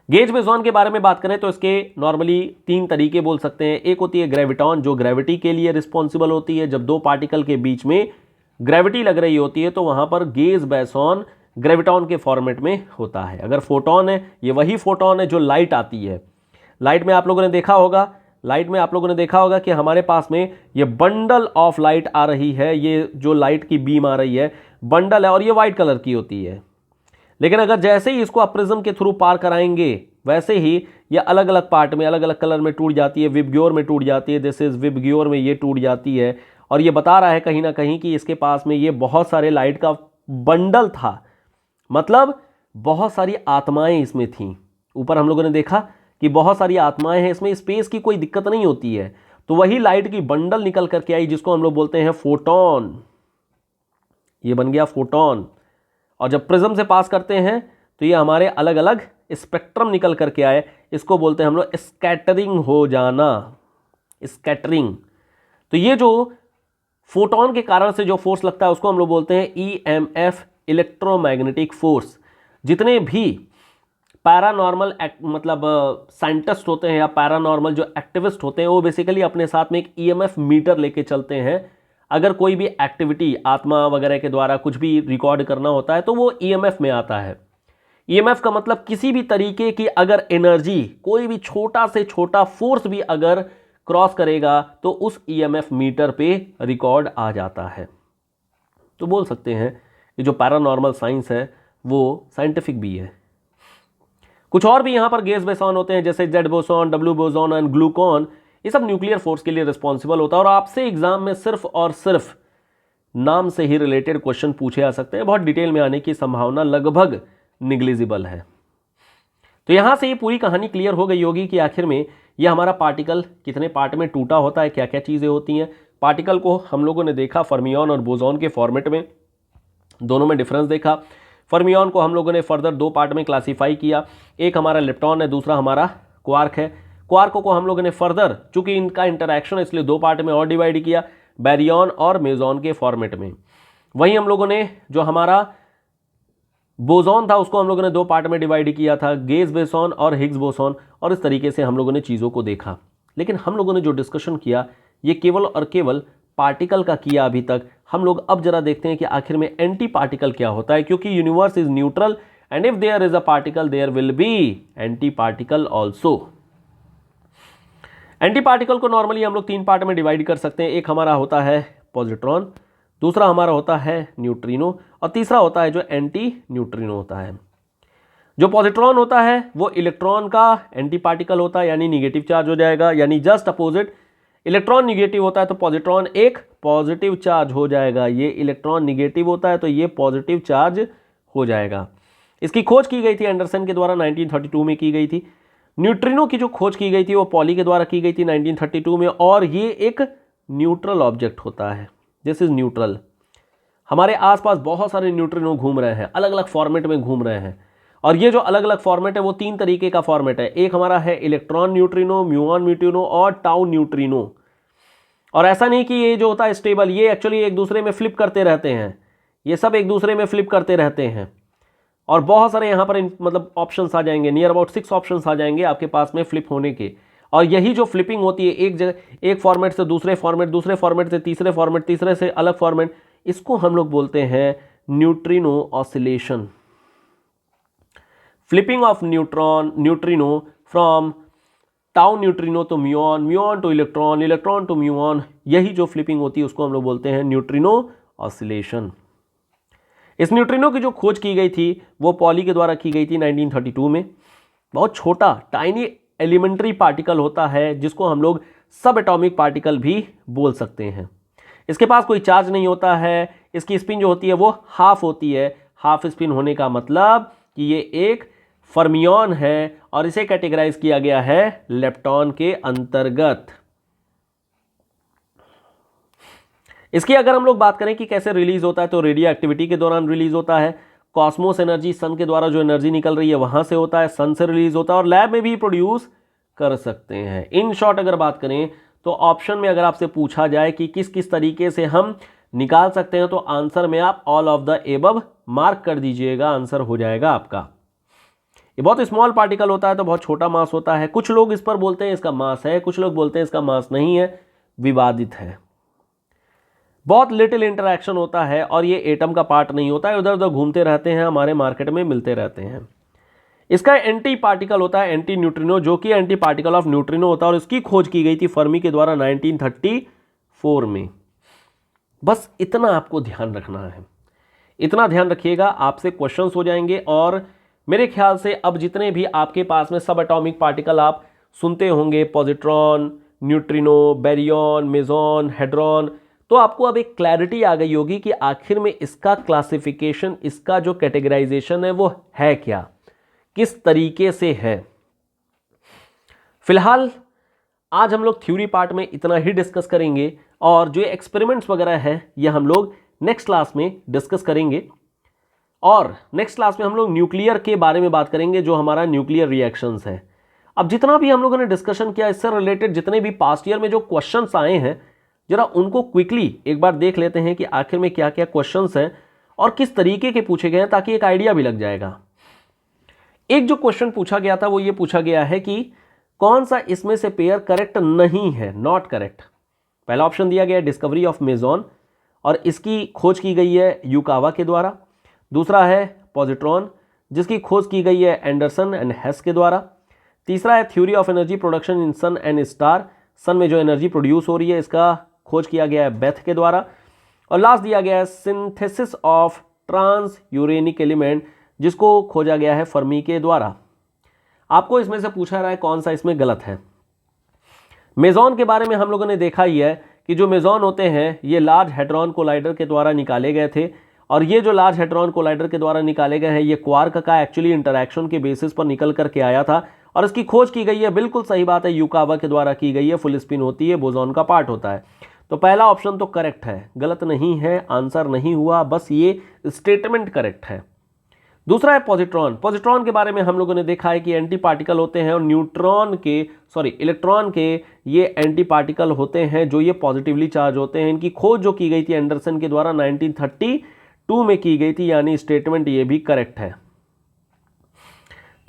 Gauge boson के बारे में बात करें तो इसके नॉर्मली 3 तरीके बोल सकते हैं। एक होती है ग्रेविटॉन, जो ग्रेविटी के लिए रिस्पॉन्सिबल होती है। जब 2 पार्टिकल के बीच में ग्रेविटी लग रही होती है तो वहां पर गेज बोसॉन ग्रेविटॉन के फॉर्मेट में होता है। अगर फोटोन है, ये वही फोटोन है जो लाइट आती है। लाइट में आप लोगों ने देखा होगा कि हमारे पास में ये बंडल ऑफ लाइट आ रही है। ये जो लाइट की बीम आ रही है बंडल है और ये वाइट कलर की होती है। लेकिन अगर जैसे ही इसको आप प्रिज्म के थ्रू पार कराएंगे वैसे ही ये अलग अलग पार्ट में अलग अलग कलर में टूट जाती है। विबग्योर में टूट जाती है, दिस इज विबग्योर में ये टूट जाती है। और ये बता रहा है कहीं ना कहीं कि इसके पास में ये बहुत सारे लाइट का बंडल था, मतलब बहुत सारी आत्माएं इसमें थीं। ऊपर हम लोगों ने देखा कि बहुत सारी आत्माएं हैं इसमें, स्पेस की कोई दिक्कत नहीं होती है। तो वही लाइट की बंडल निकल करके आई जिसको हम लोग बोलते हैं फोटोन। ये बन गया फोटोन। और जब प्रिज्म से पास करते हैं तो ये हमारे अलग अलग स्पेक्ट्रम निकल करके आए, इसको बोलते हैं हम लोग स्कैटरिंग हो जाना, स्कैटरिंग। तो ये जो फोटोन के कारण से जो फोर्स लगता है उसको हम लोग बोलते हैं EMF, इलेक्ट्रोमैग्नेटिक फोर्स। जितने भी पैरानॉर्मल मतलब साइंटिस्ट होते हैं या पैरानॉर्मल जो एक्टिविस्ट होते हैं वो बेसिकली अपने साथ में एक EMF मीटर लेके चलते हैं। अगर कोई भी एक्टिविटी आत्मा वगैरह के द्वारा कुछ भी रिकॉर्ड करना होता है तो वो EMF में आता है। EMF का मतलब किसी भी तरीके की अगर एनर्जी, कोई भी छोटा से छोटा फोर्स भी अगर क्रॉस करेगा तो उस EMF मीटर पे रिकॉर्ड आ जाता है। तो बोल सकते हैं कि जो पैरानॉर्मल साइंस है वो साइंटिफिक भी है। कुछ और भी यहाँ पर गैस बोसॉन होते हैं जैसे Z boson, W boson and Glucon. ये सब न्यूक्लियर फोर्स के लिए रिस्पॉन्सिबल होता है और आपसे एग्जाम में सिर्फ और सिर्फ नाम से ही रिलेटेड क्वेश्चन पूछे जा सकते हैं। बहुत डिटेल में आने की संभावना लगभग निग्लिजिबल है। तो यहां से ये पूरी कहानी क्लियर हो गई होगी कि आखिर में ये हमारा पार्टिकल कितने पार्ट में टूटा होता है, क्या क्या चीजें होती हैं। पार्टिकल को हम लोगों ने देखा फर्मियन और बोसॉन के फॉर्मेट में, दोनों में डिफरेंस देखा। फर्मियन को हम लोगों ने फर्दर 2 पार्ट में क्लासीफाई किया, एक हमारा लेप्टॉन है, दूसरा हमारा क्वार्क है। क्वार्क को हम लोगों ने फर्दर, चूंकि इनका इंटरैक्शन इसलिए 2 पार्ट में और डिवाइड किया, बैरियन और मेसॉन के फॉर्मेट में। वहीं हम लोगों ने जो हमारा बोसॉन था उसको हम लोगों ने 2 पार्ट में डिवाइड किया था, गेज बोसॉन और हिग्स बोसॉन, और इस तरीके से हम लोगों ने चीज़ों को देखा। लेकिन हम लोगों ने जो डिस्कशन किया ये केवल और केवल पार्टिकल का किया अभी तक। हम लोग अब जरा देखते हैं कि आखिर में एंटी पार्टिकल क्या होता है, क्योंकि universe is neutral and if there is a particle there will be antiparticle also. Antiparticle को नॉर्मली हम लोग 3 पार्ट में डिवाइड कर सकते हैं। एक हमारा होता है पॉजिट्रॉन, दूसरा हमारा होता है न्यूट्रिनो और तीसरा होता है जो एंटी न्यूट्रिनो होता है। जो पॉजिट्रॉन होता है वो इलेक्ट्रॉन का एंटी पार्टिकल होता है, यानी निगेटिव चार्ज हो जाएगा, यानी जस्ट अपोजिट। इलेक्ट्रॉन निगेटिव होता है तो पॉजिट्रॉन एक पॉजिटिव चार्ज हो जाएगा। ये इलेक्ट्रॉन निगेटिव होता है तो ये पॉजिटिव चार्ज हो जाएगा। इसकी खोज की गई थी एंडरसन के द्वारा, 1932 में की गई थी। न्यूट्रिनो की जो खोज की गई थी वो पॉली के द्वारा की गई थी 1932 में, और ये एक न्यूट्रल ऑब्जेक्ट होता है। This is neutral. हमारे आसपास बहुत सारे न्यूट्रिनो घूम रहे हैं, अलग अलग फॉर्मेट में घूम रहे हैं, और ये जो अलग अलग फॉर्मेट है वो 3 तरीके का फॉर्मेट है। एक हमारा है इलेक्ट्रॉन न्यूट्रिनो, म्यूऑन न्यूट्रिनो और टाउ न्यूट्रिनो। और ऐसा नहीं कि ये जो होता है स्टेबल, ये एक्चुअली एक दूसरे में फ्लिप करते रहते हैं। ये सब एक दूसरे में फ्लिप करते रहते हैं और बहुत सारे यहाँ पर मतलब ऑप्शंस आ जाएंगे, नियर अबाउट 6 ऑप्शंस आ जाएंगे आपके पास में फ्लिप होने के। और यही जो फ्लिपिंग होती है एक जगह, एक फॉर्मेट से दूसरे फॉर्मेट, दूसरे फॉर्मेट से तीसरे फॉर्मेट, तीसरे से अलग फॉर्मेट, इसको हम लोग बोलते हैं neutrino oscillation. Flipping of neutrino from tau neutrino to muon, muon to electron, electron to muon, यही जो फ्लिपिंग होती है उसको हम लोग बोलते हैं न्यूट्रिनो ऑसिलेशन। इस न्यूट्रिनो की जो खोज की गई थी वो पॉली के द्वारा की गई थी 1932 में। बहुत छोटा टाइनी एलिमेंट्री पार्टिकल होता है जिसको हम लोग सब एटॉमिक पार्टिकल भी बोल सकते हैं। इसके पास कोई चार्ज नहीं होता है, इसकी स्पिन जो होती है वो हाफ होती है। हाफ स्पिन होने का मतलब कि ये एक फर्मियन है और इसे कैटेगराइज किया गया है लेप्टॉन के अंतर्गत। इसकी अगर हम लोग बात करें कि कैसे रिलीज होता है तो रेडियो एक्टिविटी के दौरान रिलीज होता है। कॉस्मोस एनर्जी, सन के द्वारा जो एनर्जी निकल रही है वहां से होता है, सन से रिलीज होता है, और लैब में भी प्रोड्यूस कर सकते हैं। इन शॉर्ट अगर बात करें तो ऑप्शन में अगर आपसे पूछा जाए कि किस किस तरीके से हम निकाल सकते हैं तो आंसर में आप all of the above mark कर दीजिएगा, आंसर हो जाएगा आपका। ये बहुत स्मॉल पार्टिकल होता है तो बहुत छोटा मास होता है। कुछ लोग इस पर बोलते हैं इसका मास है, कुछ लोग बोलते हैं इसका मास नहीं है, विवादित है। बहुत लिटिल इंटरैक्शन होता है और ये एटम का पार्ट नहीं होता है, उधर उधर घूमते रहते हैं, हमारे मार्केट में मिलते रहते हैं। इसका एंटी पार्टिकल होता है एंटी न्यूट्रिनो, जो कि एंटी पार्टिकल ऑफ न्यूट्रिनो होता है और इसकी खोज की गई थी फर्मी के द्वारा 1934 में। बस इतना आपको ध्यान रखना है, इतना ध्यान रखिएगा, आपसे क्वेश्चंस हो जाएंगे। और मेरे ख्याल से अब जितने भी आपके पास में सब एटॉमिक पार्टिकल आप सुनते होंगे, positron, neutrino, Baryon, meson, hadron, तो आपको अब एक क्लैरिटी आ गई होगी कि आखिर में इसका क्लासिफिकेशन, इसका जो कैटेगराइजेशन है वो है क्या, किस तरीके से है। फिलहाल आज हम लोग थ्योरी पार्ट में इतना ही डिस्कस करेंगे और जो एक्सपेरिमेंट्स वगैरह है ये हम लोग नेक्स्ट क्लास में डिस्कस करेंगे। और नेक्स्ट क्लास में हम लोग न्यूक्लियर के बारे में बात करेंगे, जो हमारा न्यूक्लियर रिएक्शंस है। अब जितना भी हम लोगों ने डिस्कशन किया इससे रिलेटेड जितने भी पास्ट ईयर में जो क्वेश्चंस आए हैं, जरा उनको क्विकली एक बार देख लेते हैं कि आखिर में क्या क्या क्वेश्चंस हैं और किस तरीके के पूछे गए हैं, ताकि एक आइडिया भी लग जाएगा। एक जो क्वेश्चन पूछा गया था वो ये पूछा गया है कि कौन सा इसमें से पेयर करेक्ट नहीं है, नॉट करेक्ट। पहला ऑप्शन दिया गया है डिस्कवरी ऑफ मेसॉन और इसकी खोज की गई है युकावा के द्वारा। दूसरा है पॉजिट्रॉन, जिसकी खोज की गई है एंडरसन एंड हेस के द्वारा। तीसरा है theory of energy production in sun and star, sun में जो एनर्जी प्रोड्यूस हो रही है इसका खोज किया गया है बेथ के द्वारा। और लास्ट दिया गया है synthesis of transuranic element, जिसको खोजा गया है फर्मी के द्वारा। आपको इसमें से पूछा रहा है कौन सा इसमें गलत है। मेसॉन के बारे में हम लोगों ने देखा ही है कि जो मेसॉन होते हैं ये लार्ज हेड्रॉन कोलाइडर के द्वारा निकाले गए थे, और ये जो लार्ज हेड्रॉन कोलाइडर के द्वारा निकाले गए हैं ये क्वार्क का एक्चुअली इंटरैक्शन के बेसिस पर निकल करके आया था और इसकी खोज की गई है, बिल्कुल सही बात है, युकावा के द्वारा की गई है। फुल स्पिन होती है, बोसॉन का पार्ट होता है। तो पहला ऑप्शन तो करेक्ट है, गलत नहीं है, आंसर नहीं हुआ, बस ये स्टेटमेंट करेक्ट है। दूसरा है पॉजिट्रॉन। पॉजिट्रॉन के बारे में हम लोगों ने देखा है कि एंटी पार्टिकल होते हैं और इलेक्ट्रॉन के ये एंटी पार्टिकल होते हैं जो ये पॉजिटिवली चार्ज होते हैं। इनकी खोज जो की गई थी एंडरसन के द्वारा 1932 में की गई थी, यानी स्टेटमेंट ये भी करेक्ट है।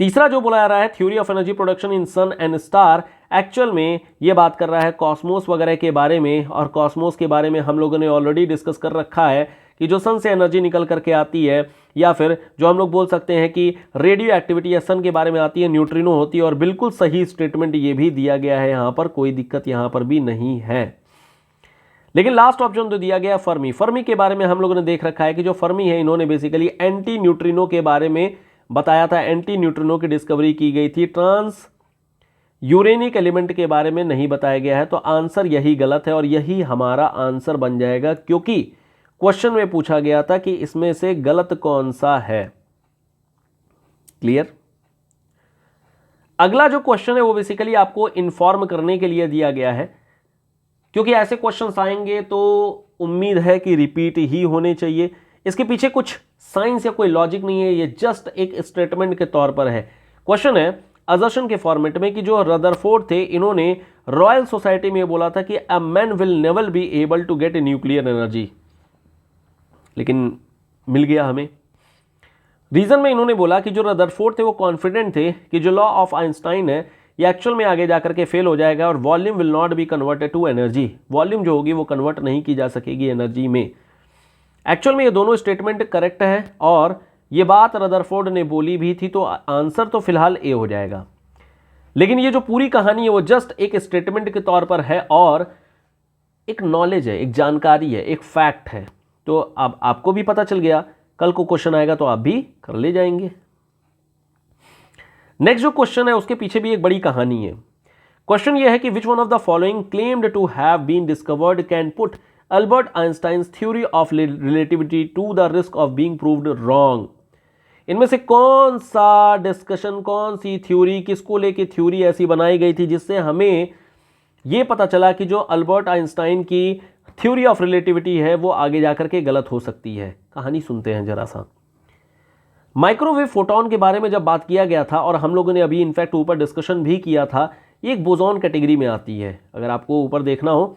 तीसरा जो बोला जा रहा है theory of energy production in sun and star, actual में ये बात कर रहा है कॉस्मोस वगैरह के बारे में, और कॉस्मोस के बारे में हम लोगों ने ऑलरेडी डिस्कस कर रखा है कि जो सन से एनर्जी निकल करके आती है, या फिर जो हम लोग बोल सकते हैं कि रेडियो एक्टिविटी या सन के बारे में आती है, न्यूट्रिनो होती है। और बिल्कुल सही स्टेटमेंट ये भी दिया गया है, यहाँ पर कोई दिक्कत यहाँ पर भी नहीं है। लेकिन लास्ट ऑप्शन तो दिया गया फर्मी। फर्मी के बारे में हम लोगों ने देख रखा है कि जो फर्मी है इन्होंने बेसिकली एंटी न्यूट्रिनो के बारे में बताया था, एंटी न्यूट्रिनो की डिस्कवरी की गई थी, ट्रांस यूरेनिक एलिमेंट के बारे में नहीं बताया गया है। तो आंसर यही गलत है और यही हमारा आंसर बन जाएगा, क्योंकि क्वेश्चन में पूछा गया था कि इसमें से गलत कौन सा है। क्लियर? अगला जो क्वेश्चन है वो बेसिकली आपको इन्फॉर्म करने के लिए दिया गया है, क्योंकि ऐसे क्वेश्चंस आएंगे तो उम्मीद है कि रिपीट ही होने चाहिए। इसके पीछे कुछ साइंस या कोई लॉजिक नहीं है, ये जस्ट एक स्टेटमेंट के तौर पर है। क्वेश्चन है असर्शन के फॉर्मेट में कि जो रदरफोर्ड थे इन्होंने रॉयल सोसाइटी में बोला था कि a man will never be able to get nuclear energy, लेकिन मिल गया हमें। रीजन में इन्होंने बोला कि जो रदरफोर्ड थे वो कॉन्फिडेंट थे कि जो लॉ ऑफ आइंस्टाइन है ये एक्चुअल में आगे जाकर के फेल हो जाएगा और volume will not be converted to energy, volume जो होगी वो कन्वर्ट नहीं की जा सकेगी एनर्जी में। एक्चुअल में ये दोनों स्टेटमेंट करेक्ट है और ये बात रदरफोर्ड ने बोली भी थी, तो आंसर तो फिलहाल ए हो जाएगा। लेकिन ये जो पूरी कहानी है वो जस्ट एक स्टेटमेंट के तौर पर है और एक नॉलेज है, एक जानकारी है, एक फैक्ट है। तो अब आपको भी पता चल गया, कल को क्वेश्चन आएगा तो आप भी कर ले जाएंगे। नेक्स्ट जो क्वेश्चन है उसके पीछे भी एक बड़ी कहानी है। क्वेश्चन ये है कि which one of the following claimed to have been discovered can put Albert Einstein's theory of relativity to the risk of being proved wrong. इनमें से कौन सा डिस्कशन, कौन सी थ्योरी, किसको लेके थ्योरी ऐसी बनाई गई थी जिससे हमें यह पता चला कि जो अल्बर्ट आइंस्टाइन की थ्योरी ऑफ रिलेटिविटी है वो आगे जाकर के गलत हो सकती है। कहानी सुनते हैं जरा सा। माइक्रोवेव फोटोन के बारे में जब बात किया गया था, और हम लोगों ने अभी इनफैक्ट ऊपर डिस्कशन भी किया था, ये एक बोसॉन कैटेगरी में आती है। अगर आपको ऊपर देखना हो,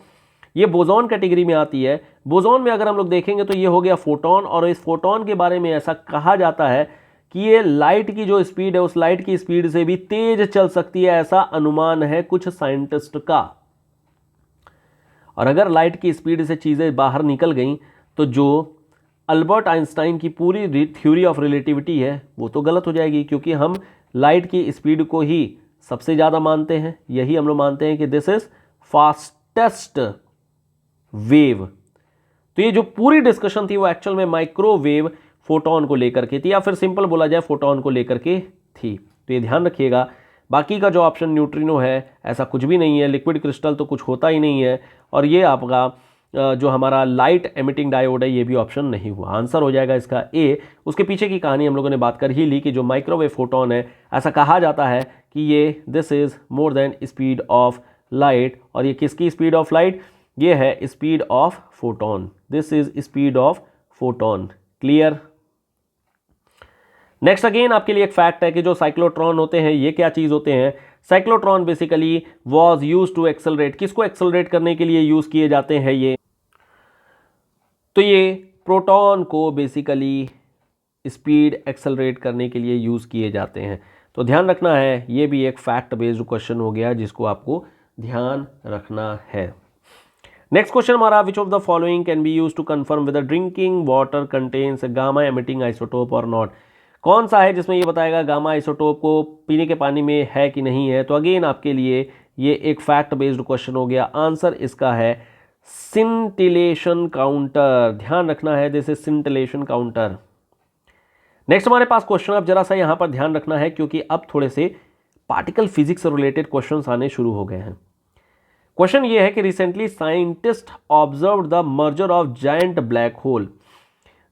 ये बोसॉन कैटेगरी में आती है। बोसॉन में अगर हम लोग देखेंगे तो ये हो गया फोटोन, और इस फोटोन के बारे में ऐसा कहा जाता है कि ये लाइट की जो स्पीड है उस लाइट की स्पीड से भी तेज चल सकती है, ऐसा अनुमान है कुछ साइंटिस्ट का। और अगर लाइट की स्पीड से चीजें बाहर निकल गई तो जो अल्बर्ट आइंस्टाइन की पूरी थ्योरी ऑफ रिलेटिविटी है वो तो गलत हो जाएगी, क्योंकि हम लाइट की स्पीड को ही सबसे ज़्यादा मानते हैं। यही हम लोग मानते हैं कि दिस इज फास्टेस्ट वेव। तो ये जो पूरी डिस्कशन थी वो एक्चुअल में माइक्रोवेव फोटोन को लेकर के थी, या फिर सिंपल बोला जाए फोटोन को लेकर के थी। तो ये ध्यान रखिएगा। बाकी का जो ऑप्शन न्यूट्रिनो है ऐसा कुछ भी नहीं है, लिक्विड क्रिस्टल तो कुछ होता ही नहीं है, और ये आपका जो हमारा लाइट एमिटिंग डायोड है ये भी ऑप्शन नहीं हुआ। आंसर हो जाएगा इसका ए। उसके पीछे की कहानी हम लोगों ने बात कर ही ली कि जो माइक्रोवेव फोटोन है ऐसा कहा जाता है कि ये this is more than speed of light. और ये किसकी स्पीड ऑफ लाइट? ये है speed of photon. This is speed of photon. Clear? Next again आपके लिए एक फैक्ट है कि जो साइक्लोट्रॉन होते हैं ये क्या चीज होते हैं? Cyclotron basically was used to accelerate. किसको एक्सेलरेट करने के लिए यूज किए जाते हैं ये? तो ये प्रोटॉन को बेसिकली स्पीड एक्सेलरेट करने के लिए यूज किए जाते हैं। तो ध्यान रखना है, ये भी एक फैक्ट बेस्ड क्वेश्चन हो गया जिसको आपको ध्यान रखना है। नेक्स्ट क्वेश्चन हमारा, which of the following can be use to confirm with drinking water contains gamma emitting isotope और नॉट? कौन सा है जिसमें ये बताएगा गामा आइसोटोप को पीने के पानी में है कि नहीं है? तो अगेन आपके लिए ये एक फैक्ट बेस्ड क्वेश्चन हो गया। आंसर इसका है सिंटिलेशन काउंटर। ध्यान रखना है, this is scintillation counter. Next हमारे पास क्वेश्चन, अब जरा सा यहां पर ध्यान रखना है क्योंकि अब थोड़े से पार्टिकल फिजिक्स से रिलेटेड क्वेश्चंस आने शुरू हो गए हैं। क्वेश्चन ये है कि recently scientist observe the merger of giant black hole.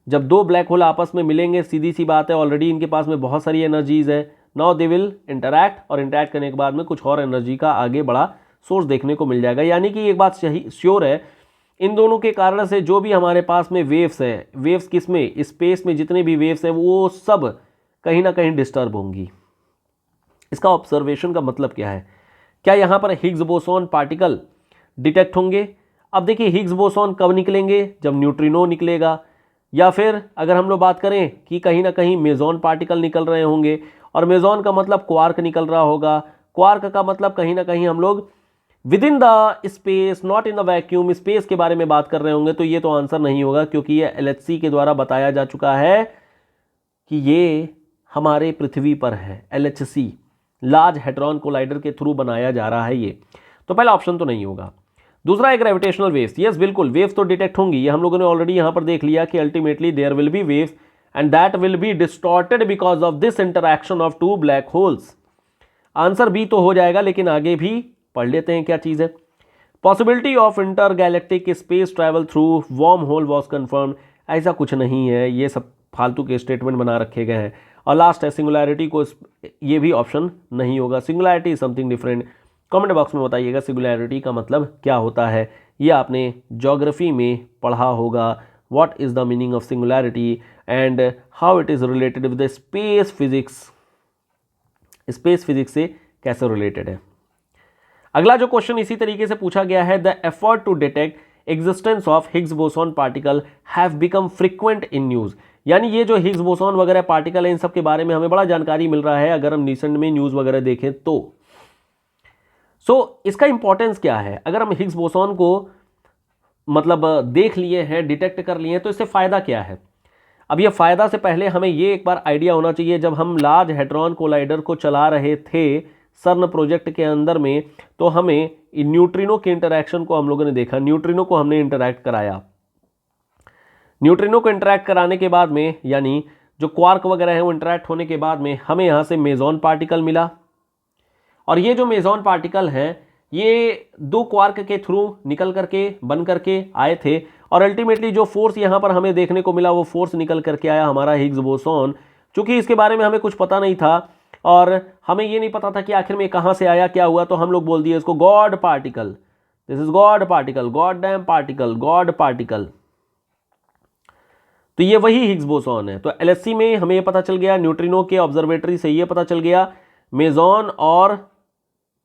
जब दो ब्लैक होल आपस में मिलेंगे, सीधी सी बात है ऑलरेडी इनके पास में बहुत सारी एनर्जीज है, नाउ दे विल इंटरैक्ट, और इंटरैक्ट करने के बाद में कुछ और एनर्जी का आगे बड़ा सोर्स देखने को मिल जाएगा। यानी कि एक बात सही श्योर है, इन दोनों के कारण से जो भी हमारे पास में वेव्स हैं, वेव्स किस में? स्पेस में जितने भी वेव्स हैं वो सब कहीं ना कहीं डिस्टर्ब होंगी। इसका ऑब्जर्वेशन का मतलब क्या है? क्या यहां पर हिग्स बोसॉन पार्टिकल डिटेक्ट होंगे? अब देखिए हिग्स बोसॉन कब निकलेंगे? जब न्यूट्रिनो निकलेगा, या फिर अगर हम लोग बात करें कि कहीं ना कहीं मेजॉन पार्टिकल निकल रहे होंगे, और मेजॉन का मतलब क्वार्क निकल रहा होगा, क्वार्क का मतलब कहीं ना कहीं हम लोग with in the space not in the vacuum space के बारे में बात कर रहे होंगे। तो ये तो आंसर नहीं होगा, क्योंकि ये LHC के द्वारा बताया जा चुका है कि ये हमारे पृथ्वी पर है। LHC लार्ज हेड्रॉन कोलाइडर के थ्रू बनाया जा रहा है ये, तो पहला ऑप्शन तो नहीं होगा। दूसरा है ग्रेविटेशनल वेव्स। यस बिल्कुल, वेव्स तो डिटेक्ट होंगी, ये हम लोगों ने ऑलरेडी यहां पर देख लिया कि ultimately there will be waves and that will be distorted because of this interaction of two black holes. Answer B तो हो जाएगा, लेकिन आगे भी पढ़ लेते हैं क्या चीज है। Possibility of intergalactic space travel through wormhole was confirm. ऐसा कुछ नहीं है, ये सब फालतू के स्टेटमेंट बना रखे गए हैं। और लास्ट है सिंगुलैरिटी को, ये भी ऑप्शन नहीं होगा। Singularity is something different. Comment box में बताइएगा सिंगुलैरिटी का मतलब क्या होता है। ये आपने ज्योग्राफी में पढ़ा होगा, what is the meaning of singularity and how it is related with space physics. Space physics से कैसे रिलेटेड है। अगला जो क्वेश्चन इसी तरीके से पूछा गया है, the effort to detect existence of Higgs boson particle have become frequent in news. यानी ये जो हिग्स बोसॉन वगैरह पार्टिकल है इन सब के बारे में हमें बड़ा जानकारी मिल रहा है अगर हम रिसेंट में न्यूज वगैरह देखें तो। इसका इंपॉर्टेंस क्या है? अगर हम हिग्स बोसॉन को मतलब देख लिए हैं, डिटेक्ट कर लिए हैं, तो इससे फायदा क्या है? अब ये फायदा से पहले हमें ये एक बार आइडिया होना चाहिए, जब हम लार्ज हेड्रॉन कोलाइडर को चला रहे थे सर्न प्रोजेक्ट के अंदर में, तो हमें न्यूट्रिनो के इंटरैक्शन को हम लोगों ने देखा, न्यूट्रिनो को हमने इंटरैक्ट कराया। न्यूट्रिनो को इंटरैक्ट कराने के बाद में, यानी जो क्वार्क वगैरह है वो इंटरैक्ट होने के बाद में हमें यहां से मेजॉन पार्टिकल मिला, और ये जो मेजॉन पार्टिकल हैं ये दो क्वार्क के थ्रू निकल करके बन करके आए थे, और अल्टीमेटली जो फोर्स यहां पर हमें देखने को मिला वो फोर्स निकल करके आया हमारा हिग्स बोसॉन। चूंकि इसके बारे में हमें कुछ पता नहीं था और हमें ये नहीं पता था कि आखिर में कहां से आया, क्या हुआ, तो हम लोग बोल दिए इसको God particle. This is God particle, god damn particle, God particle. तो ये वही हिग्स बोसॉन है। तो LHC में हमें ये पता चल गया, न्यूट्रिनो के ऑब्जर्वेटरी से ये पता चल गया, मेजॉन और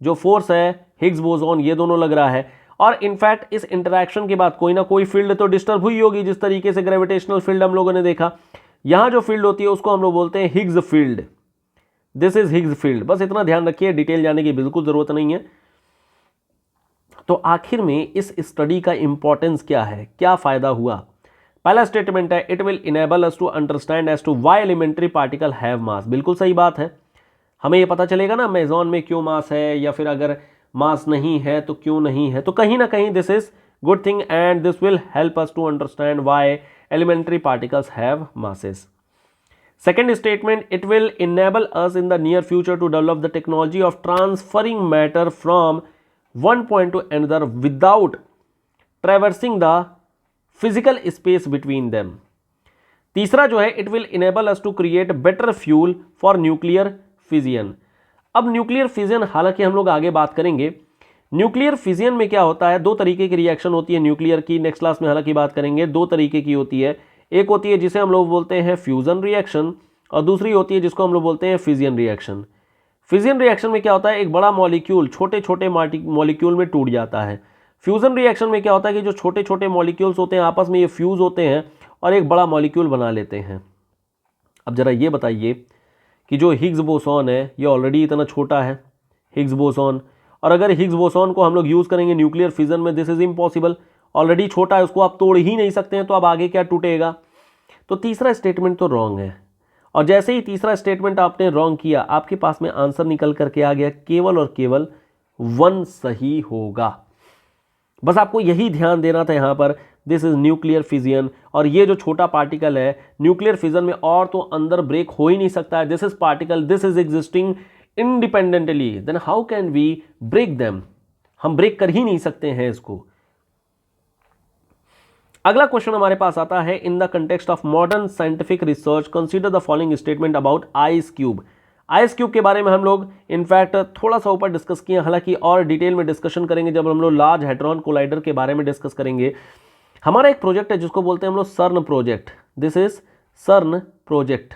जो फोर्स है हिग्स बोसॉन ये दोनों लग रहा है। और इनफैक्ट इस इंटरैक्शन के बाद कोई ना कोई फील्ड तो डिस्टर्ब हुई होगी, जिस तरीके से ग्रेविटेशनल फील्ड हम लोगों ने देखा। यहां जो फील्ड होती है उसको हम लोग बोलते हैं Higgs field. This is Higgs field. बस इतना ध्यान रखिए, डिटेल जाने की बिल्कुल जरूरत नहीं है। तो आखिर में इस स्टडी का इंपॉर्टेंस क्या है, क्या फायदा हुआ? पहला स्टेटमेंट है it will enable us to understand as to why elementary particle have mass. बिल्कुल सही बात है, हमें ये पता चलेगा ना मेजॉन में क्यों मास है, या फिर अगर मास नहीं है तो क्यों नहीं है। तो कहीं ना कहीं this is good thing and this will help us to understand why elementary particles have masses. Second statement, it will enable us in the near future to develop the technology of transferring matter from one point to another without traversing the physical space between them. तीसरा जो है it will enable us to create better fuel for nuclear fission. अब nuclear fission हालांकि हम लोग आगे बात करेंगे। न्यूक्लियर फिजन में क्या होता है, दो तरीके की रिएक्शन होती है न्यूक्लियर की, नेक्स्ट क्लास में हालांकि बात करेंगे। दो तरीके की होती है, एक होती है जिसे हम लोग बोलते हैं फ्यूजन रिएक्शन और दूसरी होती है जिसको हम लोग बोलते हैं फिजियन रिएक्शन। फिजियन रिएक्शन में क्या होता है, एक बड़ा मॉलिक्यूल छोटे छोटे मॉलिक्यूल में टूट जाता है। फ्यूजन रिएक्शन में क्या होता है कि जो छोटे छोटे मॉलिक्यूल्स होते हैं आपस में ये फ्यूज होते हैं और एक बड़ा मॉलिक्यूल बना लेते हैं। अब जरा ये बताइए कि जो हिग्स बोसॉन है ये ऑलरेडी इतना छोटा है, हिग्स बोसॉन, और अगर हिग्स बोसॉन को हम लोग यूज़ करेंगे न्यूक्लियर फिजन में, दिस इज इम्पॉसिबल, ऑलरेडी छोटा है, उसको आप तोड़ ही नहीं सकते हैं, तो अब आगे क्या टूटेगा? तो तीसरा स्टेटमेंट तो रॉन्ग है। और जैसे ही तीसरा स्टेटमेंट आपने रॉन्ग किया, आपके पास में आंसर निकल करके आ गया, केवल और केवल 1 सही होगा। बस आपको यही ध्यान देना था यहाँ पर, दिस इज न्यूक्लियर फिजियन। और ये जो छोटा पार्टिकल है न्यूक्लियर फिजन में और तो अंदर ब्रेक हो ही नहीं सकता है। This is particle, this is existing independently, then how can we break them? हम ब्रेक कर ही नहीं सकते हैं इसको। अगला क्वेश्चन हमारे पास आता है, in the context of modern scientific research consider the following statement about ice cube. Ice cube के बारे में हम लोग इनफैक्ट थोड़ा सा ऊपर डिस्कस किए, हालांकि और डिटेल में डिस्कशन करेंगे जब हम लोग लार्ज हैड्रॉन कोलाइडर के बारे में डिस्कस करेंगे। हमारा एक प्रोजेक्ट है जिसको बोलते हैं हम लोग सर्न प्रोजेक्ट। दिस इज सर्न प्रोजेक्ट।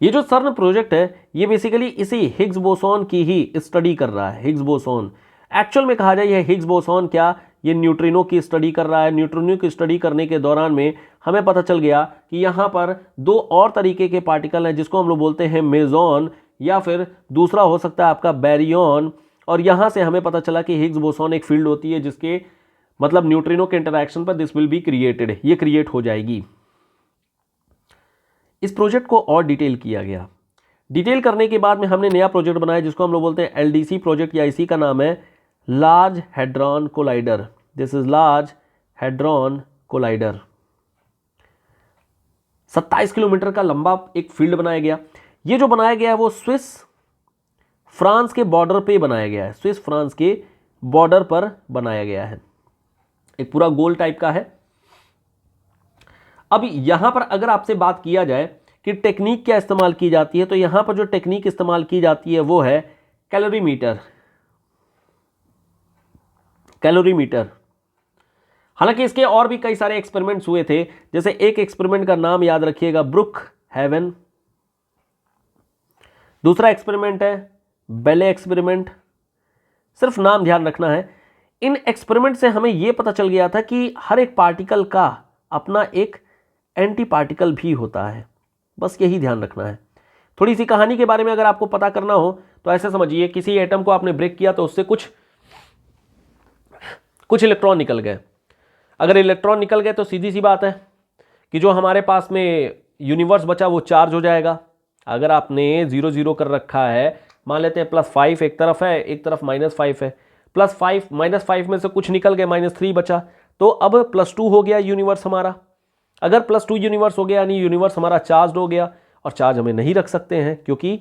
ये जो सर्न प्रोजेक्ट है ये बेसिकली इसी हिग्स बोसॉन की ही स्टडी कर रहा है। हिग्स बोसॉन एक्चुअल में कहा जाए, ये हिग्स बोसॉन क्या, ये न्यूट्रिनो की स्टडी कर रहा है। न्यूट्रिनो की स्टडी करने के दौरान में हमें पता चल गया कि यहाँ पर दो और तरीके के पार्टिकल हैं जिसको हम लोग बोलते हैं मेजॉन, या फिर दूसरा हो सकता है आपका बैरियन। और यहाँ से हमें पता चला कि हिग्स बोसॉन एक फील्ड होती है जिसके मतलब न्यूट्रिनो के इंटरैक्शन पर दिस विल बी क्रिएटेड, ये क्रिएट हो जाएगी। इस प्रोजेक्ट को और डिटेल किया गया। डिटेल करने के बाद में हमने नया प्रोजेक्ट बनाया जिसको हम लोग बोलते हैं एलडीसी प्रोजेक्ट, या इसी का नाम है large hadron collider. This is large hadron collider. 27 kilometre का लंबा एक फील्ड बनाया गया। ये जो बनाया गया है वो स्विस फ्रांस के बॉर्डर पे बनाया गया है। स्विस फ्रांस के बॉर्डर पर बनाया गया है, एक पूरा गोल टाइप का है। अब यहां पर अगर आपसे बात किया जाए कि टेक्निक क्या इस्तेमाल की जाती है, तो यहां पर जो टेक्निक इस्तेमाल की जाती है वो है कैलोरीमीटर। कैलोरीमीटर। हालांकि इसके और भी कई सारे एक्सपेरिमेंट्स हुए थे, जैसे एक एक्सपेरिमेंट का नाम याद रखिएगा, ब्रुक हेवन। दूसरा एक्सपेरिमेंट है बेले एक्सपेरिमेंट, सिर्फ नाम ध्यान रखना है। इन एक्सपेरिमेंट से हमें यह पता चल गया था कि हर एक पार्टिकल का अपना एक एंटी पार्टिकल भी होता है, बस यही ध्यान रखना है। थोड़ी सी कहानी के बारे में अगर आपको पता करना हो तो ऐसे समझिए, किसी एटम को आपने ब्रेक किया तो उससे कुछ इलेक्ट्रॉन निकल गए। अगर इलेक्ट्रॉन निकल गए तो सीधी सी बात है कि जो हमारे पास में यूनिवर्स बचा वो चार्ज हो जाएगा। अगर आपने 0 0 कर रखा है, मान लेते हैं +5 एक तरफ है, एक तरफ -5 है, -5 में से कुछ निकल गए, -3 बचा, तो अब +2 हो गया यूनिवर्स हमारा। अगर +2 यूनिवर्स हो गया यानी यूनिवर्स हमारा चार्ज हो गया, और चार्ज हमें नहीं रख सकते हैं क्योंकि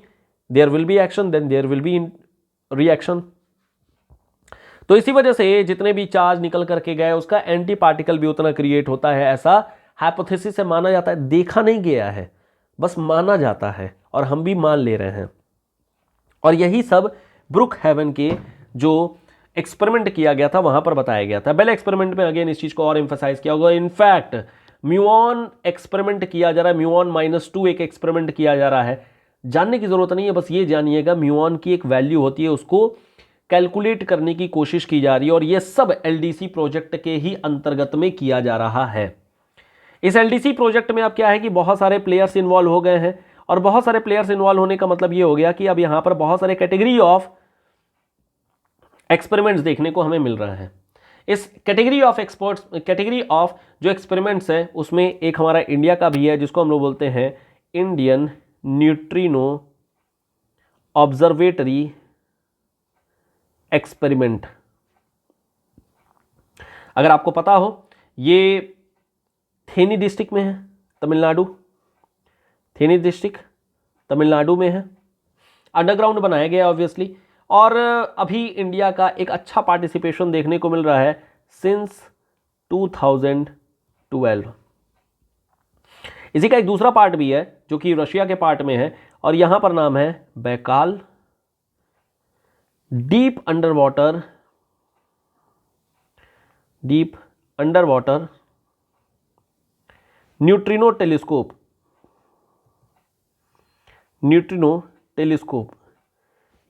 there will be action then there will be reaction. तो इसी वजह से जितने भी चार्ज निकल करके गए उसका एंटी पार्टिकल भी उतना क्रिएट होता है, ऐसा हाइपोथेसिस से माना जाता है। देखा नहीं गया है, बस माना जाता है और हम भी मान ले रहे हैं। और यही सब ब्रुक हेवन के जो एक्सपेरिमेंट किया गया था वहां पर बताया गया था। पहले एक्सपेरिमेंट में अगेन इस चीज को और एम्फसाइज किया होगा। इनफैक्ट म्यूऑन एक्सपेरिमेंट किया जा रहा है, म्यूऑन -2 एक एक्सपेरिमेंट किया जा रहा है। जानने की जरूरत नहीं है, बस ये जानिएगा म्यूऑन की एक वैल्यू होती है, उसको कैलकुलेट करने की कोशिश की जा रही है, और ये सब एलडीसी प्रोजेक्ट के ही अंतर्गत में किया जा रहा है। इस एलडीसी प्रोजेक्ट में अब क्या है कि बहुत सारे प्लेयर्स इन्वॉल्व हो गए हैं, और बहुत सारे प्लेयर्स इन्वॉल्व होने का मतलब ये हो गया कि अब यहां पर बहुत सारे कैटेगरी ऑफ एक्सपेरिमेंट्स देखने को हमें मिल रहा है। इस कैटेगरी ऑफ जो एक्सपेरिमेंट्स है उसमें एक हमारा इंडिया का भी है, जिसको हम लोग बोलते हैं इंडियन न्यूट्रिनो ऑब्जर्वेटरी एक्सपेरिमेंट। अगर आपको पता हो, ये थेनी डिस्ट्रिक्ट में है, तमिलनाडु, थेनी डिस्ट्रिक्ट तमिलनाडु में है। अंडरग्राउंड बनाया गया ऑब्वियसली, और अभी इंडिया का एक अच्छा पार्टिसिपेशन देखने को मिल रहा है सिंस 2012। इसी का एक दूसरा पार्ट भी है जो कि रशिया के पार्ट में है, और यहां पर नाम है Baikal deep underwater neutrino telescope.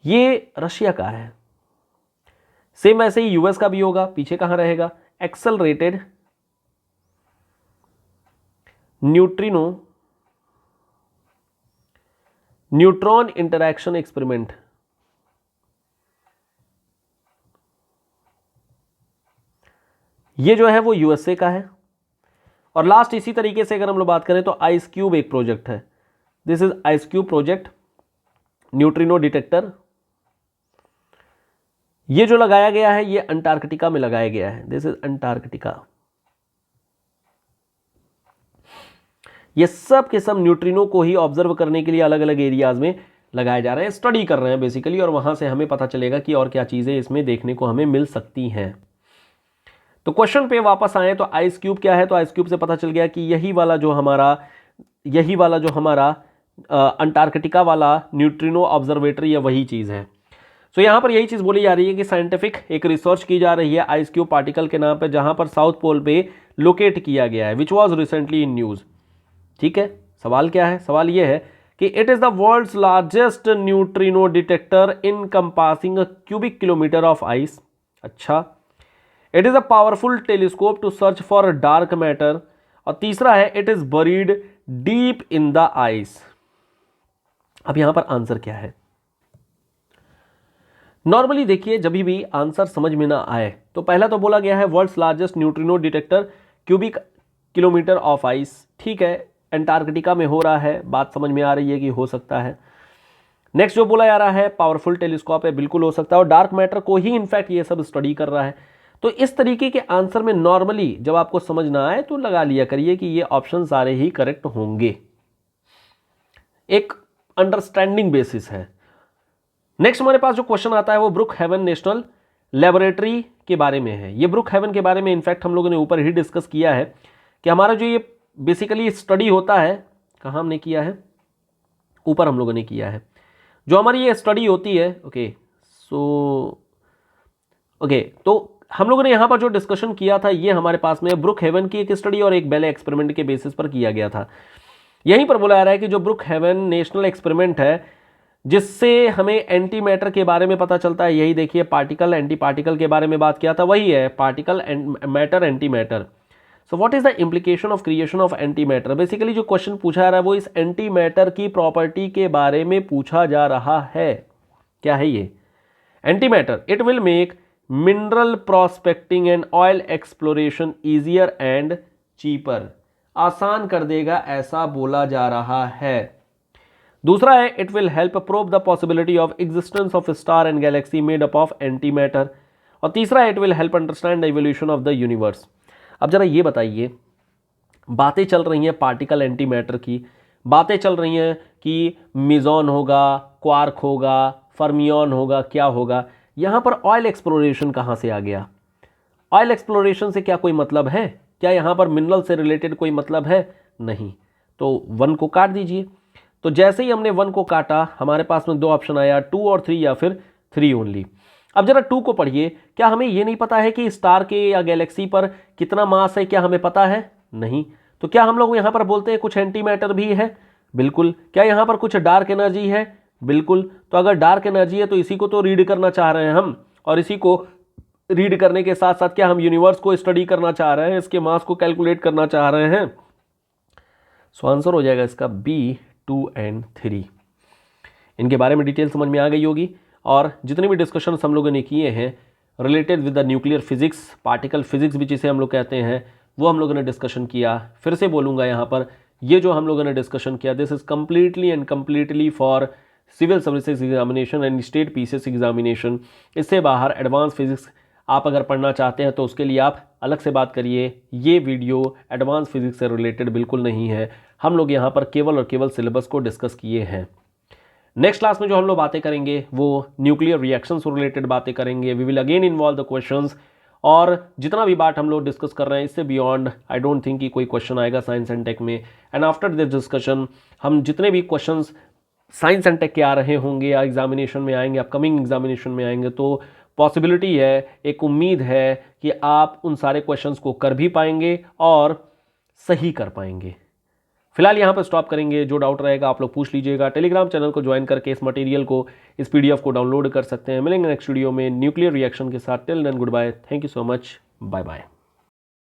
ये रशिया का है। सेम वैसे ही यूएस का भी होगा, पीछे कहां रहेगा, एक्सेलरेटेड न्यूट्रॉन इंटरैक्शन एक्सपेरिमेंट। ये जो है वो यूएसए का है। और लास्ट इसी तरीके से अगर हम लोग बात करें तो आइस क्यूब एक प्रोजेक्ट है। This is ice cube project, neutrino detector. ये जो लगाया गया है ये अंटार्कटिका में लगाया गया है। This is Antarctica. ये सब के सब न्यूट्रिनो को ही ऑब्जर्व करने के लिए अलग अलग एरियाज में लगाए जा रहे हैं, स्टडी कर रहे हैं बेसिकली, और वहां से हमें पता चलेगा कि और क्या चीजें इसमें देखने को हमें मिल सकती हैं। तो क्वेश्चन पे वापस आए तो आइस क्यूब क्या है, तो आइस क्यूब से पता चल गया कि यही वाला जो हमारा अंटार्कटिका वाला न्यूट्रिनो ऑब्जर्वेटरी है वही चीज़ है। सो यहाँ पर यही चीज़ बोली जा रही है कि साइंटिफिक एक रिसर्च की जा रही है आइस क्यूब पार्टिकल के नाम पे, जहाँ पर साउथ पोल पे लोकेट किया गया है, which was recently in news. ठीक है, सवाल क्या है, सवाल ये है कि it is the world's largest neutrino detector in compassing cubic kilometre of ice. अच्छा, it is a powerful telescope to search for dark matter. और तीसरा है it is buried deep in the ice. अब यहां पर आंसर क्या है? Normally देखिए, जब भी आंसर समझ में ना आए तो पहला तो बोला गया है world's largest neutrino detector cubic kilometre of ice. ठीक है, अंटार्कटिका में हो रहा है, बात समझ में आ रही है कि हो सकता है। नेक्स्ट जो बोला जा रहा है पावरफुल टेलीस्कोप है, बिल्कुल हो सकता है, और डार्क मैटर को ही इनफैक्ट ये सब स्टडी कर रहा है। तो इस तरीके के आंसर में नॉर्मली जब आपको समझ ना आए तो लगा लिया करिए कि ये ऑप्शन सारे ही करेक्ट होंगे, एक अंडरस्टैंडिंग बेसिस है। नेक्स्ट हमारे पास जो क्वेश्चन आता है वो ब्रुक हेवन नेशनल लेबोरेटरी के बारे में है। ये ब्रुक हेवन के बारे में इनफैक्ट हम लोगों ने ऊपर ही डिस्कस किया है कि हमारा जो ये बेसिकली स्टडी होता है, कहाँ हमने किया है, ऊपर हम लोगों ने किया है, जो हमारी ये स्टडी होती है। तो हम लोगों ने यहाँ पर जो डिस्कशन किया था ये हमारे पास में ब्रुक हेवन की एक स्टडी और एक बेले एक्सपेरिमेंट के बेसिस पर किया गया था। यहीं पर बोला जा रहा है कि जो ब्रुक हेवन नेशनल एक्सपेरिमेंट है जिससे हमें एंटी मैटर के बारे में पता चलता है, यही देखिए पार्टिकल एंटी पार्टिकल के बारे में बात किया था, वही है particle matter anti matter. So what is the implication of creation of anti matter. Basically जो क्वेश्चन पूछा जा रहा है वो इस एंटी मैटर की प्रॉपर्टी के बारे में पूछा जा रहा है। क्या है ये anti matter? It will make mineral prospecting and oil exploration easier and cheaper. आसान कर देगा ऐसा बोला जा रहा है। दूसरा है it will help prove the possibility of existence of star and Galaxy made up of anti matter. और तीसरा है it will help understand the evolution of the universe. अब जरा ये बताइए, बातें चल रही हैं पार्टिकल एंटी मैटर की, बातें चल रही हैं कि मिजॉन होगा, क्वार्क होगा, फर्मियन होगा, क्या होगा, यहां पर ऑयल एक्सप्लोरेशन कहां से आ गया? ऑयल एक्सप्लोरेशन से क्या कोई मतलब है? क्या यहां पर मिनरल से रिलेटेड कोई मतलब है? नहीं। तो 1 को काट दीजिए। तो जैसे ही हमने 1 को काटा हमारे पास में 2 ऑप्शन आया, 2 और 3 या फिर 3 ओनली। अब जरा 2 को पढ़िए। क्या हमें ये नहीं पता है कि स्टार के या गैलेक्सी पर कितना मास है? क्या हमें पता है? नहीं। तो क्या हम लोग यहां पर बोलते हैं कुछ एंटी मैटर भी है? बिल्कुल। क्या यहां पर कुछ डार्क एनर्जी है? बिल्कुल। तो अगर डार्क एनर्जी है तो इसी को तो रीड करना चाह रहे हैं हम, और इसी को रीड करने के साथ साथ क्या हम यूनिवर्स को स्टडी करना चाह रहे हैं, इसके मास को कैलकुलेट करना चाह रहे हैं? सो आंसर हो जाएगा इसका बी 2 और 3। इनके बारे में डिटेल समझ में आ गई होगी। और जितने भी डिस्कशन हम लोगों ने किए हैं related with the nuclear physics, particle physics भी जिसे हम लोग कहते हैं, वो हम लोगों ने डिस्कशन किया। फिर से बोलूँगा यहाँ पर, ये जो हम लोगों ने डिस्कशन किया this is completely and completely for civil services examination and state PCS examination. इससे बाहर एडवांस फिजिक्स आप अगर पढ़ना चाहते हैं तो उसके लिए आप अलग से बात करिए। ये वीडियो एडवांस फिजिक्स से रिलेटेड बिल्कुल नहीं है। हम लोग यहाँ पर केवल और केवल सिलेबस को डिस्कस किए हैं। नेक्स्ट क्लास में जो हम लोग बातें करेंगे वो न्यूक्लियर रिएक्शन से रिलेटेड बातें करेंगे। We will again involve the questions, और जितना भी बात हम लोग डिस्कस कर रहे हैं इससे बियॉन्ड आई डोंट थिंक कि कोई क्वेश्चन आएगा साइंस एंड टेक में। एंड आफ्टर दिस डिस्कशन हम जितने भी क्वेश्चंस साइंस एंड टेक के आ रहे होंगे या एग्जामिनेशन में आएंगे, अपकमिंग एग्जामिनेशन में आएंगे, तो पॉसिबिलिटी है, एक उम्मीद है कि आप उन सारे क्वेश्चंस को कर भी पाएंगे और सही कर पाएंगे। फिलहाल यहाँ पर स्टॉप करेंगे। जो डाउट रहेगा आप लोग पूछ लीजिएगा। टेलीग्राम चैनल को ज्वाइन करके इस मटेरियल को, इस पीडीएफ को डाउनलोड कर सकते हैं। मिलेंगे नेक्स्ट वीडियो में न्यूक्लियर रिएक्शन के साथ। Till then goodbye, thank you so much, bye bye.